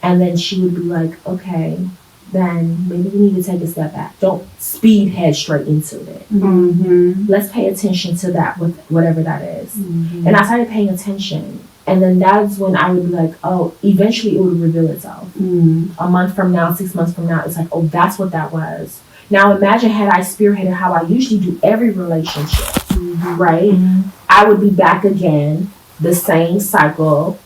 and then she would be like, okay, then maybe we need to take a step back. Don't speed head straight into it. Mm-hmm. Let's pay attention to that, with whatever that is. Mm-hmm. And I started paying attention. And then that's when I would be like, oh, eventually it would reveal itself. Mm-hmm. A month from now, 6 months from now, it's like, oh, that's what that was. Now imagine had I spearheaded how I usually do every relationship, right? Mm-hmm. I would be back again, the same cycle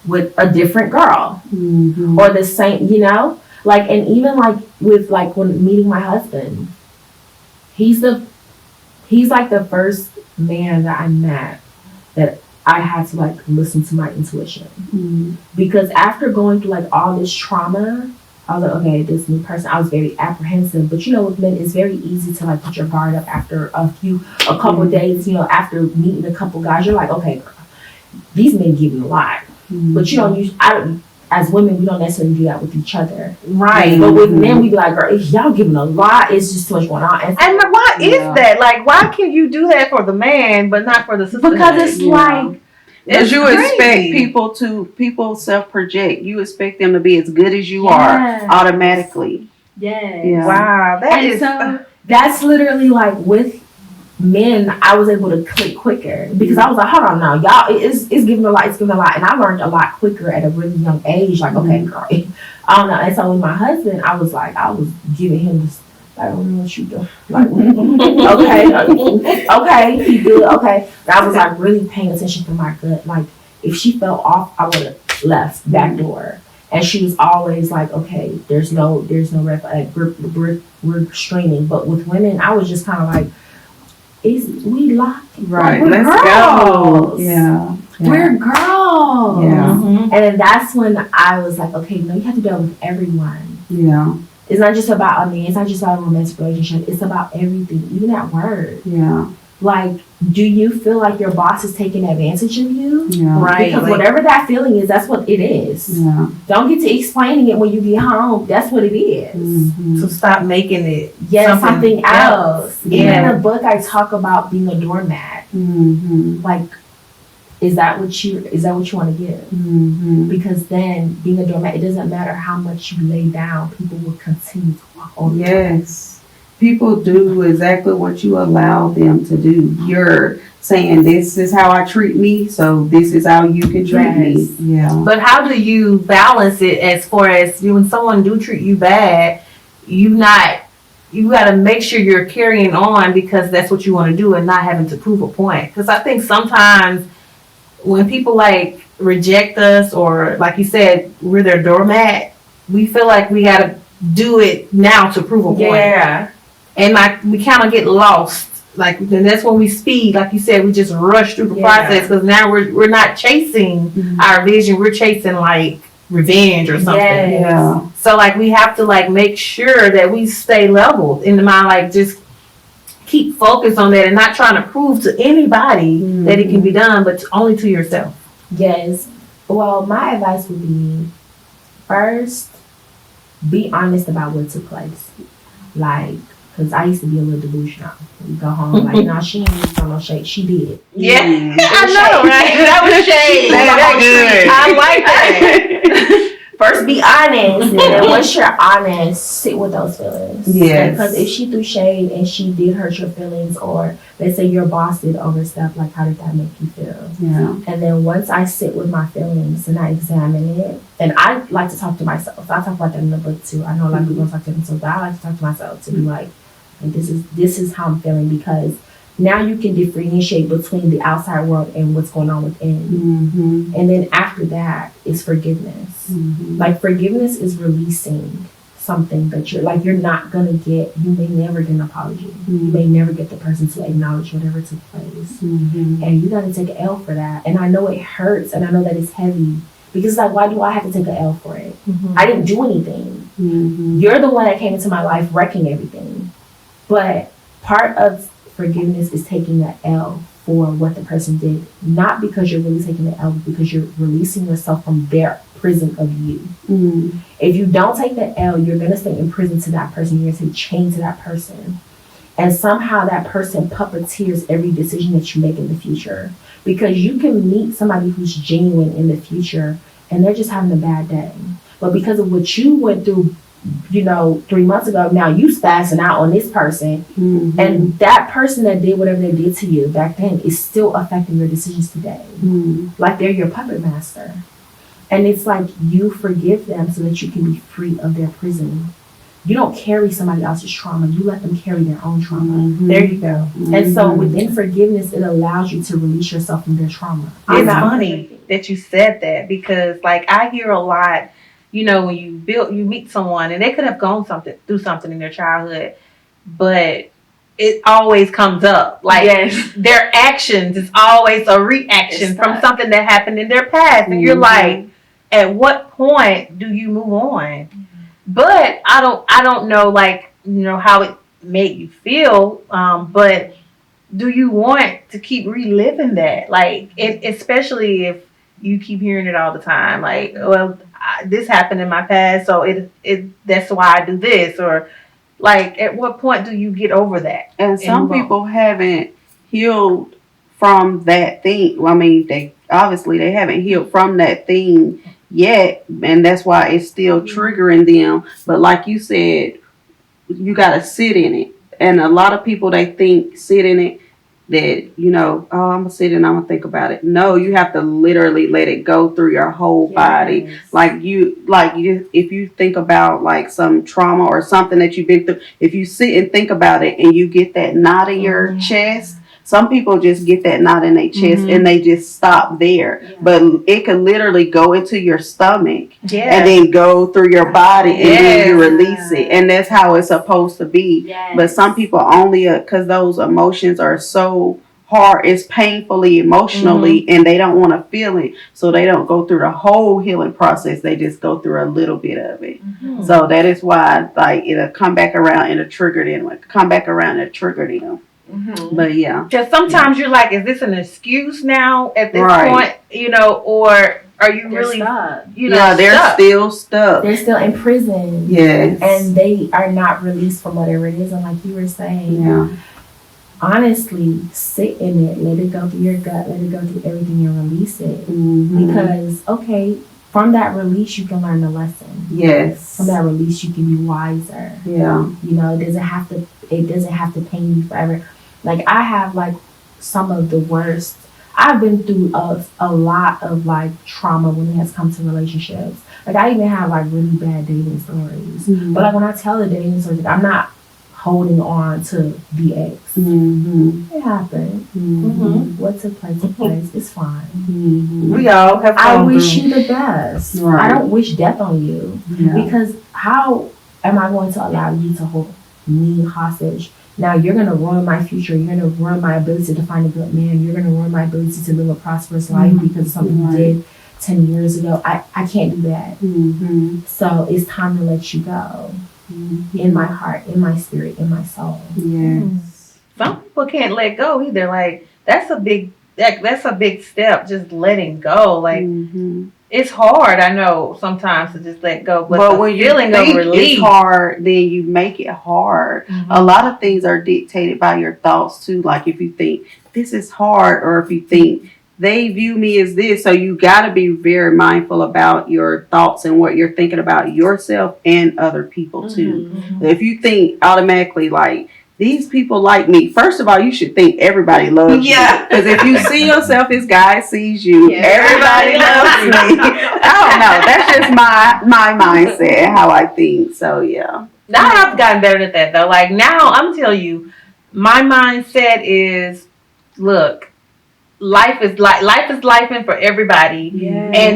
with a different girl. Mm-hmm. Or the same, you know? Like, and even like with like when meeting my husband, he's like the first man that I met that I had to like listen to my intuition. Mm-hmm. Because after going through like all this trauma, I was like, okay, this new person, I was very apprehensive. But you know, with men, it's very easy to like put your guard up after a couple days, you know, after meeting a couple guys, you're like, okay, girl, these men give me a lot. Mm-hmm. But you don't as women, we don't necessarily do that with each other. Right. But with men, we be like, girl, if y'all giving a lot, it's just too much going on. And why is that? Like, why can you do that for the man, but not for the sister? Because it's like, because you expect people self-project. You expect them to be as good as you are automatically. Yes. Yeah. Wow. So that's literally like with men, I was able to click quicker because I was like, hold on now, y'all, it's giving a lot, and I learned a lot quicker at a really young age. Like, okay, girl, I don't know. And so with my husband, I was giving him this, I don't know what you do. Like, okay, he good, okay. I was like really paying attention to my gut. Like, if she fell off, I would have left back door. And she was always like, okay, there's no red flag. We're streaming. But with women, I was just kind of like, we locked? Right, like, let's girls. go. Yeah. We're girls. Yeah. Mm-hmm. And then that's when I was like, okay, no, you have to deal with everyone. Yeah. It's not just about a man. It's not just about a romantic relationship. It's about everything, even at work. Yeah. Like, do you feel like your boss is taking advantage of you? Yeah. Right. Because whatever that feeling is, that's what it is. Yeah. Don't get to explaining it when you get home. That's what it is. Mm-hmm. So stop making it Something else. Yeah. Even in the book, I talk about being a doormat. Mm-hmm. Like, is that what you want to give? Mm-hmm. Because then being a doormat, it doesn't matter how much you lay down, people will continue to walk on. Yes. People do exactly what you allow them to do. You're saying, this is how I treat me, so this is how you can treat me. Yeah. But how do you balance it as far as when someone do treat you bad, you got to make sure you're carrying on because that's what you want to do and not having to prove a point. Because I think sometimes when people like reject us or like you said, we're their doormat, we feel like we got to do it now to prove a point. Yeah. And like we kind of get lost. Like then that's when we speed. Like you said, we just rush through the process because now we're not chasing our vision. We're chasing like revenge or something. Yes. Yeah. So like we have to like make sure that we stay leveled in the mind. Like just keep focused on that and not trying to prove to anybody that it can be done, but only to yourself. Yes. Well, my advice would be, first, be honest about what took place. Like, because I used to be a little delusional. You go home like, nah, she ain't throw no shade. She did. Yeah, I know, right? That was shade. That good. I like that. First, be honest, and then once you're honest, sit with those feelings. Yes. Because if she threw shade and she did hurt your feelings, or let's say your boss did overstep, like how did that make you feel? Yeah. And then once I sit with my feelings and I examine it, and I like to talk to myself. I talk about that in the book too. I know a lot of people don't talk to themselves, but I like to talk to myself to be like, this is how I'm feeling, because now you can differentiate between the outside world and what's going on within. Mm-hmm. And then after that is forgiveness. Mm-hmm. Like forgiveness is releasing something that you're not gonna get. You may never get an apology. Mm-hmm. You may never get the person to acknowledge whatever took place. Mm-hmm. And you gotta take an L for that. And I know it hurts, and I know that it's heavy, because like, why do I have to take an L for it? Mm-hmm. I didn't do anything. Mm-hmm. You're the one that came into my life wrecking everything. But part of forgiveness is taking an L for what the person did, not because you're really taking the L, but because you're releasing yourself from their prison of you. Mm-hmm. If you don't take the L, you're gonna stay in prison to that person. You're gonna stay chained to that person, and somehow that person puppeteers every decision that you make in the future. Because you can meet somebody who's genuine in the future, and they're just having a bad day, but because of what you went through, 3 months ago, now you spazzing out on this person. Mm-hmm. And that person that did whatever they did to you back then is still affecting your decisions today. Mm-hmm. Like they're your puppet master. And it's like you forgive them so that you can be free of their prison. You don't carry somebody else's trauma. You let them carry their own trauma. Mm-hmm. There you go. Mm-hmm. And so within forgiveness, it allows you to release yourself from their trauma. It's funny that you said that, because like I hear a lot, when you meet someone and they could have gone through something in their childhood, but it always comes up. Like their actions is always a reaction from something that happened in their past. And you're like, at what point do you move on? But I don't know, like, how it made you feel. But do you want to keep reliving that? Like, especially if you keep hearing it all the time, like, well, this happened in my past, so that's why I do this, or like, at what point do you get over that? And some people haven't healed from that thing. I mean, they haven't healed from that thing yet, and that's why it's still triggering them. But like you said, you got to sit in it. And a lot of people, they think sit in it, that, oh, I'm going to sit and I'm going to think about it. No, you have to literally let it go through your whole body. Like if you think about like some trauma or something that you've been through, if you sit and think about it and you get that knot in your chest, some people just get that knot in their chest and they just stop there. Yeah. But it can literally go into your stomach and then go through your body and then you release it. And that's how it's supposed to be. Yes. But some people only, because those emotions are so hard, it's painfully emotionally, and they don't want to feel it. So they don't go through the whole healing process. They just go through a little bit of it. Mm-hmm. So that is why, like, it'll come back around and it'll trigger them. Come back around and trigger them. Mm-hmm. But yeah, because sometimes you're like, is this an excuse now at this point, or are you really stuck? They're still stuck. They're still in prison. Yes, and they are not released from whatever it is. And like you were saying, honestly, sit in it, let it go through your gut, let it go through everything, and release it. Mm-hmm. Because from that release, you can learn the lesson. Yes. From that release, you can be wiser. Yeah. It doesn't have to pain you forever. Like, I have, like, some of the worst. I've been through a lot of, like, trauma when it has come to relationships. Like, I even have, like, really bad dating stories. Mm-hmm. But, like, when I tell the dating stories, like, I'm not holding on to the ex. Mm-hmm. It happened. Mm-hmm. What took place. It's fine. Mm-hmm. We all have I wish you the best. Right. I don't wish death on you. Yeah. Because how am I going to allow you to hold me hostage? Now you're going to ruin my future. You're going to ruin my ability to find a good man. You're going to ruin my ability to live a prosperous life because of something you did 10 years ago. I can't do that. Mm-hmm. So it's time to let you go. Mm-hmm. In my heart, in my spirit, in my soul. Yes. Some people can't let go either. Like, that's a big step, just letting go. Like, it's hard. I know sometimes to just let go, but when you feeling think of relief, it's hard, then you make it hard. Mm-hmm. A lot of things are dictated by your thoughts too. Like if you think this is hard, or if you think they view me as this, so you got to be very mindful about your thoughts and what you're thinking about yourself and other people too. Mm-hmm. If you think automatically like, these people like me. First of all, you should think everybody loves you. Because if you see yourself as God sees you, everybody loves me. I don't know. That's just my mindset, how I think. So, yeah. I have gotten better at that, though. Like, now, I'm telling you, my mindset is, look, life is lifing for everybody,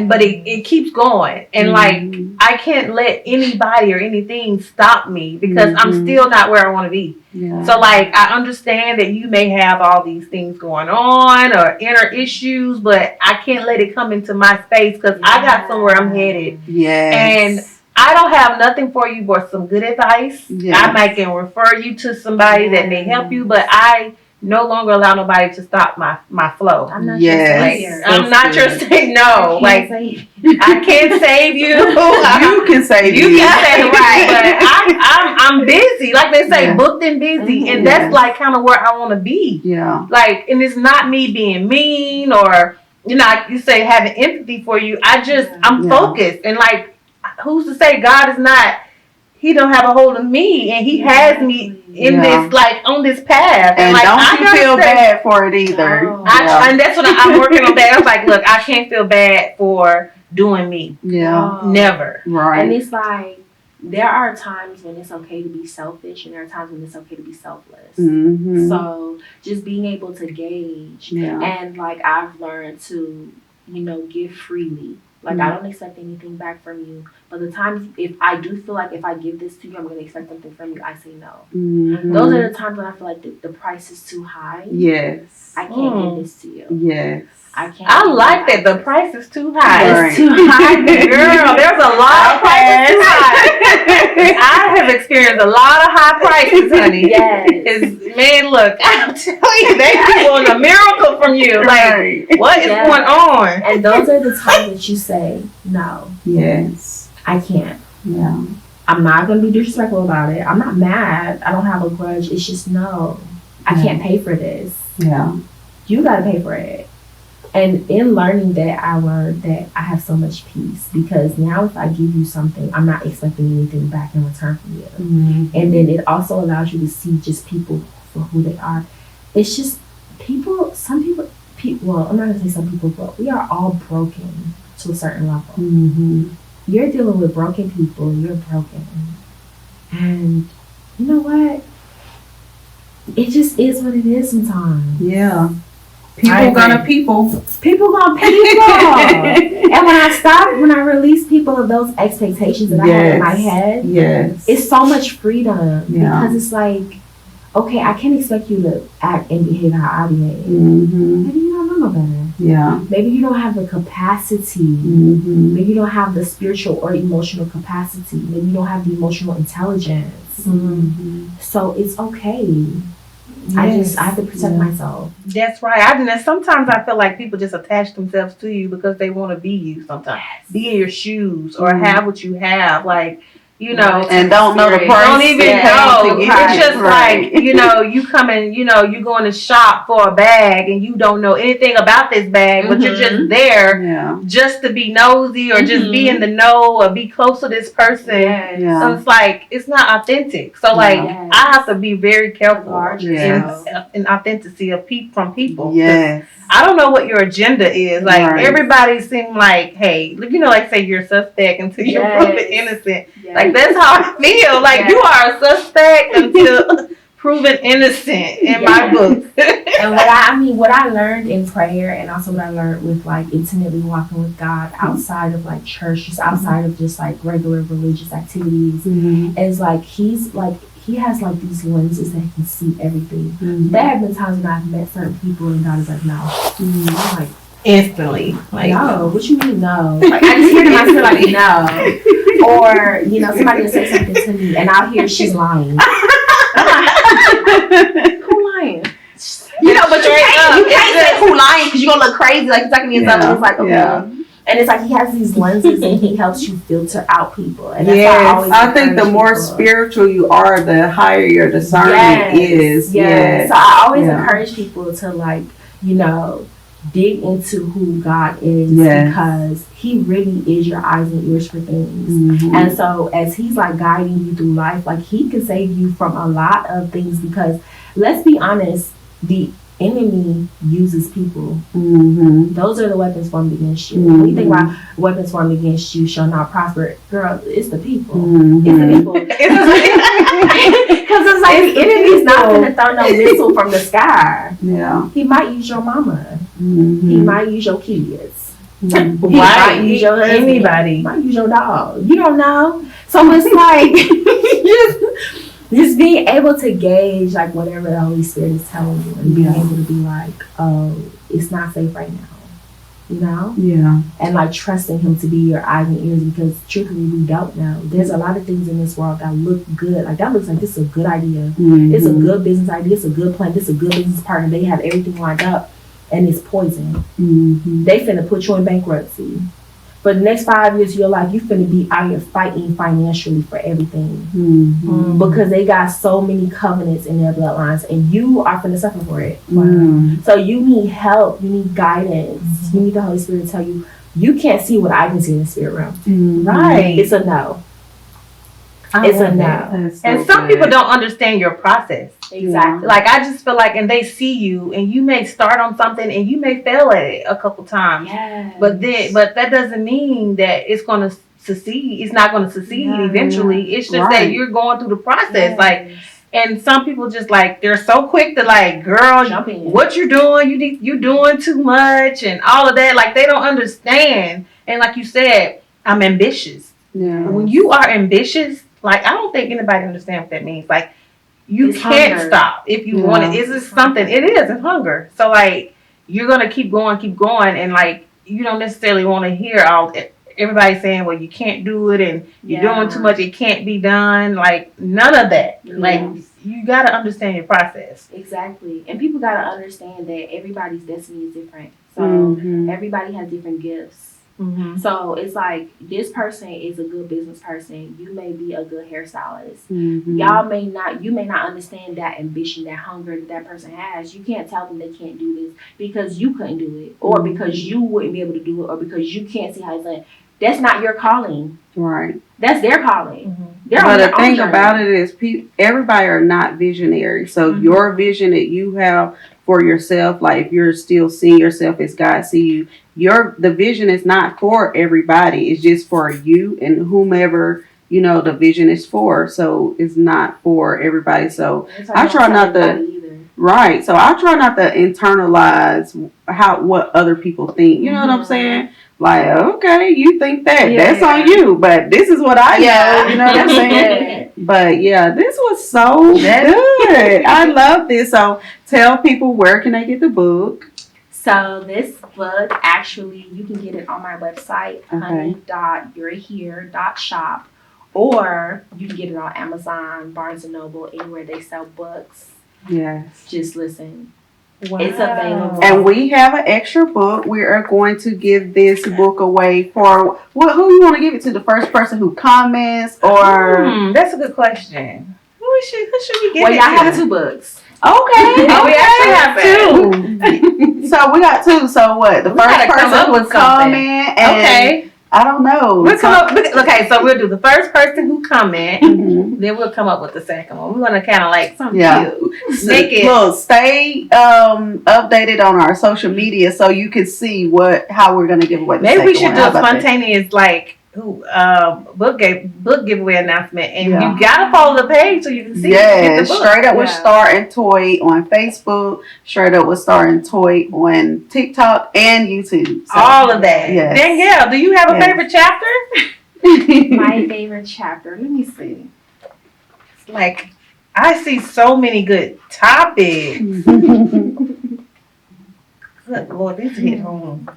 but it keeps going, and like I can't let anybody or anything stop me because I'm still not where I want to be. So like I understand that you may have all these things going on or inner issues, but I can't let it come into my space because I got somewhere I'm headed. And I don't have nothing for you but some good advice. I might can refer you to somebody that may help you, but I no longer allow nobody to stop my flow. I'm not your savior. I'm not your savior. No, like I can't save you. You can save you. Can save right, but I'm busy. Like they say, booked and busy, and that's like kind of where I want to be. Yeah. Like, and it's not me being mean or you say having empathy for you. I'm focused, and like, who's to say God is not? He don't have a hold of me, and he has me in this, like, on this path. And like, don't you feel bad for it either. And that's what I'm working on that. I was like, look, I can't feel bad for doing me. Yeah. Never. Right. And it's like, there are times when it's okay to be selfish, and there are times when it's okay to be selfless. Mm-hmm. So just being able to gauge, and like I've learned to, give freely. Like, I don't expect anything back from you. But the times, if I do feel like if I give this to you, I'm going to expect something from you, I say no. Mm-hmm. Those are the times when I feel like the price is too high. Yes. I can't give this to you. Yes. I like that. The price is too high. Right. It's too high. Girl, there's a lot of prices too high. I have experienced a lot of high prices, honey. Yes. Man, look, I'm telling you, they want a miracle from you. Like, what is going on? And those are the times that you say, no. Yes. I can't. Yeah. I'm not going to be disrespectful about it. I'm not mad. I don't have a grudge. It's just, no. I can't pay for this. Yeah. You got to pay for it. And in learning that, I learned that I have so much peace, because now if I give you something, I'm not expecting anything back in return from you. Mm-hmm. And then it also allows you to see just people for who they are. It's just people, well, I'm not going to say some people, but we are all broken to a certain level. Mm-hmm. You're dealing with broken people, you're broken. And you know what? It just is what it is sometimes. Yeah. People gonna people. People gonna people. And when I release people of those expectations that I had in my head, it's so much freedom. Because it's like, okay, I can't expect you to act and behave how I behave. Mm-hmm. Maybe you don't know no better. Yeah. Maybe you don't have the capacity. Mm-hmm. Maybe you don't have the spiritual or emotional capacity. Maybe you don't have the emotional intelligence. Mm-hmm. So it's okay. I have to protect myself. That's right. Sometimes I feel like people just attach themselves to you because they want to be you sometimes. Be in your shoes or have what you have. Like, and don't know the price. Don't even know. It's just like, you come in, you go in the shop for a bag and you don't know anything about this bag, but you're just there just to be nosy or just be in the know or be close to this person. So it's like, it's not authentic. So like, I have to be very careful in authenticity of from people. Yes. I don't know what your agenda is. Like, everybody seems like, hey, like say you're a suspect until you're proven innocent. Like, that's how I feel. Like, you are a suspect until proven innocent in my book. And what I learned in prayer, and also what I learned with like intimately walking with God outside of like church, just outside of just like regular religious activities, is like he has like these lenses that he can see everything. Mm-hmm. There have been times when I've met certain people and God is like, no. Mm-hmm. I'm like, instantly. Like, no, what you mean no? Like, I just hear them, I feel like no. Or, somebody will say something to me and I'll hear she's lying. Who lying? But you can't say who lying because you're going to look crazy. Like, you're talking to yourself and it's like, okay. And it's like he has these lenses and he helps you filter out people. And that's why I always I think the more people. spiritual you are, the higher your discernment is. Yes. So I always encourage people to, like, you know, dig into who God is because he really is your eyes and ears for things. And so as he's like guiding you through life, like he can save you from a lot of things because let's be honest, the enemy uses people. Those are the weapons formed against you. When you think about weapons formed against you shall not prosper, girl, it's the people. It's the people. Because it's like the enemy's not going to throw no missile from the sky. Yeah. He might use your mama. He might use your kids. He might use your husband. Anybody. He might use your dog. You don't know. So it's like just being able to gauge like whatever the Holy Spirit is telling you and being able to be like, oh, it's not safe right now. You know? Yeah. And like trusting him to be your eyes and ears because truthfully we don't know. There's a lot of things in this world that look good. Like that looks like this is a good idea. It's a good business idea. It's a good plan. This is a good business partner. They have everything lined up and it's poison. They finna put you in bankruptcy. For the next 5 years of your life, you finna be out here fighting financially for everything. Because they got so many covenants in their bloodlines and you are finna suffer for it. So you need help, you need guidance, you need the Holy Spirit to tell you, you can't see what I can see in the spirit realm. Right. It's a no. It's a no. So and some people don't understand your process. Exactly. Like I just feel like, and they see you, and you may start on something, and you may fail at it a couple times. But that doesn't mean that it's going to succeed. It's not going to succeed eventually. It's just that you're going through the process. Like, and some people just like they're so quick to like, girl, what you're doing, you're doing too much, and all of that. Like they don't understand. And like you said, I'm ambitious. When you are ambitious. Like, I don't think anybody understands what that means. Like, you can't stop if you want it. It's just something. It is. It's hunger. So, like, you're going to keep going. And, like, you don't necessarily want to hear everybody saying, well, you can't do it. And you're doing too much. It can't be done. Like, none of that. Like, you got to understand your process. Exactly. And people got to understand that everybody's destiny is different. So, everybody has different gifts. So it's like this person is a good business person. You may be a good hairstylist. You may not understand that ambition, that hunger that person has. You can't tell them they can't do this because you couldn't do it, or because you wouldn't be able to do it, or because you can't see how it's done. That's not your calling. Right. That's their calling. But the thing about it is, everybody are not visionary. So your vision that you have for yourself, like if you're still seeing yourself as God see you, the vision is not for everybody. It's just for you and whomever, you know, the vision is for. So it's not for everybody. So I try not to, right. So I try not to internalize what other people think. You know what I'm saying? Like, okay, you think that's on you, but this is what I know. You know what I'm saying? But yeah, this was so good. I love this. So tell people, where can they get the book? So this book, actually, you can get it on my website, honey.yourehere.shop, or you can get it on Amazon, Barnes & Noble, anywhere they sell books. Yes. Just listen. Wow. It's available. And we have an extra book. We are going to give this book away for who you want to give it to? The first person who comments, or that's a good question. Who should we give it to? Well, y'all have 2 books. Okay. We actually have 2. So we got 2. So what? The first person who comment, and I don't know. So we'll do the first person who comment, then we'll come up with the second one. We're gonna kind of like make it. Look, stay updated on our social media so you can see how we're gonna give away. Maybe we should do a spontaneous book giveaway announcement, and you gotta follow the page so you can see. Yes, Straight Up with Starr and Toy on Facebook, Straight Up with Starr and Toy on TikTok and YouTube. So, all of that. Yes. Danielle, do you have a favorite chapter? My favorite chapter. Let me see. Like, I see so many good topics. Good Lord, this hit home.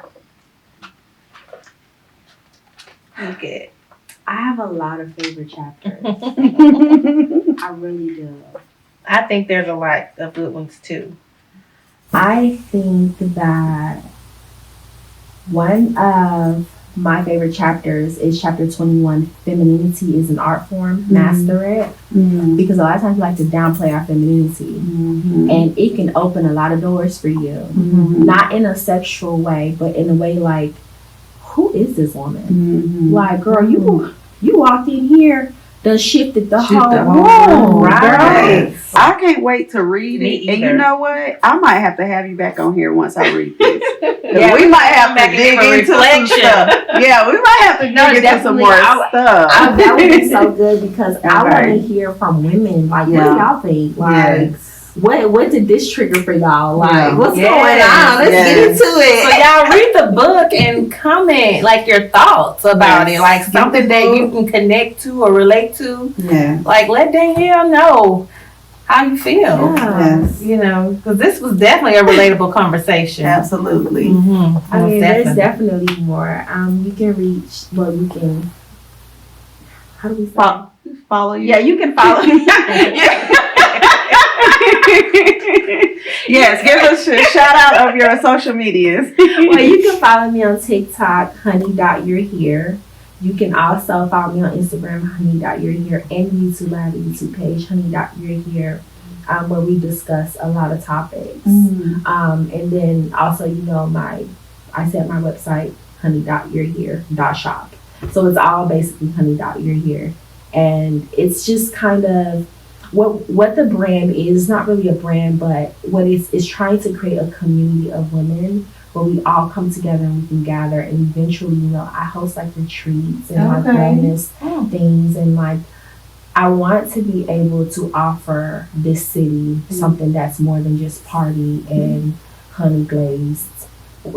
Okay. I have a lot of favorite chapters. I really do. I think there's a lot of good ones too. I think that one of my favorite chapters is chapter 21, Femininity is an Art Form, Master It. Because a lot of times we like to downplay our femininity. And it can open a lot of doors for you. Not in a sexual way, but in a way like, who is this woman? Like, girl, you walked in here, done shifted the whole room, right? I can't wait to read it. And you know what? I might have to have you back on here once I read this. We might have to dig into some stuff. Yeah, we might have to dig into some more stuff. That would be so good because I want to hear from women. Like, what do y'all think? Like, what did this trigger for y'all? Like, what's going on? Let's get into it. So y'all read the book and comment like your thoughts about it, like something that you can connect to or relate to. Yeah. Like, let Danielle know how you feel. Yes. You know, because this was definitely a relatable conversation. Absolutely. I mean, there's definitely more. You can reach, but we can. How do we follow you? Yeah, you can follow me. Yes, give us a shout out of your social medias. Well, you can follow me on TikTok, honey.you'rehere. You can also follow me on Instagram, honey.you'rehere, and YouTube. I have a YouTube page, honey.yourehere, where we discuss a lot of topics. And then also, I said my website, honey.yourehere.shop. So it's all basically honey.yourehere. And it's just kind of what the brand is, not really a brand, but what it's trying to create a community of women where we all come together and we can gather, and eventually, I host like retreats and like wellness things, and like I want to be able to offer this city something that's more than just party and honey glazed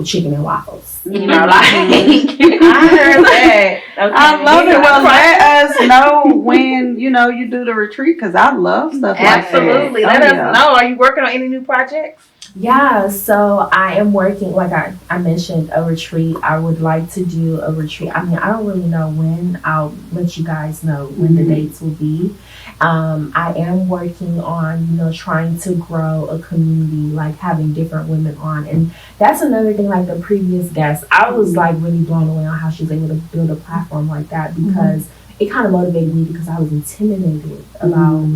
chicken and waffles. Like I heard that. Okay. I love it. Well, let us know when you do the retreat, because I love stuff like that. Absolutely. Let us know. Are you working on any new projects? Yeah, so I am working, like I mentioned, a retreat. I would like to do a retreat. I mean, I don't really know when. I'll let you guys know when the dates will be. I am working on, trying to grow a community, like having different women on. And that's another thing, like the previous guest, I was like really blown away on how she was able to build a platform like that, because it kind of motivated me, because I was intimidated about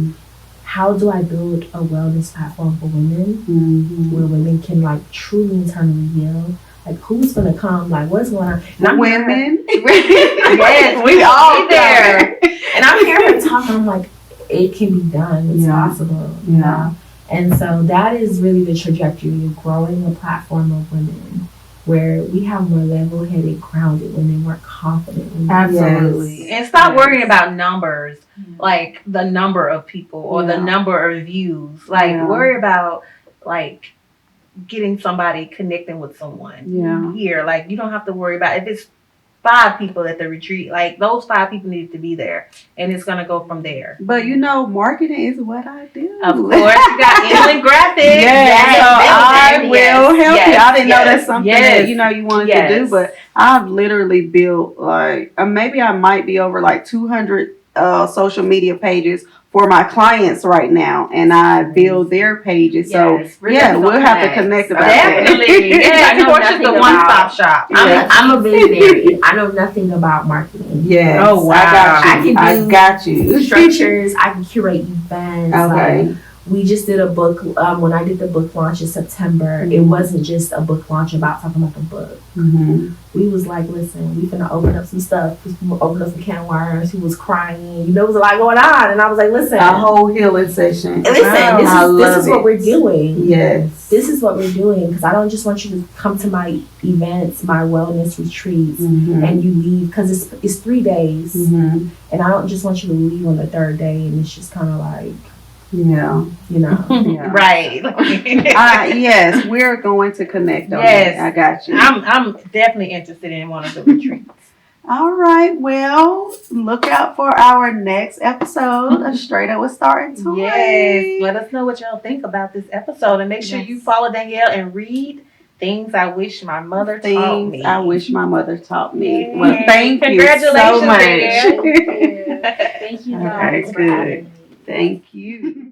how do I build a wellness platform for women where women can like truly internally heal? Like, who's gonna come? Like, what's going on? And women. Yes, we all there. And I'm hearing her talk, and I'm like, it can be done. It's possible. And so that is really the trajectory of growing a platform of women where we have more level-headed, grounded women, more confident women. Absolutely. And stop worrying about numbers, like the number of people or the number of views. Like, worry about, like, getting somebody connecting with someone here. Like, you don't have to worry about if it's 5 people at the retreat. Like, those 5 people need to be there, and it's gonna go from there. But marketing is what I do. Of course, you got Inland Graphics. Yes, so I will help you. I didn't know that's something that you wanted to do, but I've literally built maybe I might be over like 200 social media pages for my clients right now, and I build their pages. So we'll have to connect about that. Definitely. Yes, of course, it's the one-stop shop. I'm a visionary. I know nothing about marketing. Yes. Oh wow. I got you. Structures. I can curate events. Okay. Like, we just did a book. When I did the book launch in September, it wasn't just a book launch about talking about the book. We was like, listen, we finna open up some stuff. We opened up some can of worms. He was crying. There was a lot going on, and I was like, listen, a whole healing session. Listen, this is what we're doing. Yes, this is what we're doing, because I don't just want you to come to my events, my wellness retreats, and you leave, because it's 3 days, and I don't just want you to leave on the 3rd day, and it's just kind of like. Right. Yes, we're going to connect on that. I got you. I'm definitely interested in one of the retreats. All right. Well, look out for our next episode of Straight Up with Starr and Toy. Yes. Let us know what y'all think about this episode, and make sure you follow Danielle and read Things I Wish My Mother Taught Me. I Wish My Mother Taught Me. Yeah. Well, thank you so much. Congratulations, Thank you. Okay, good. Thank you.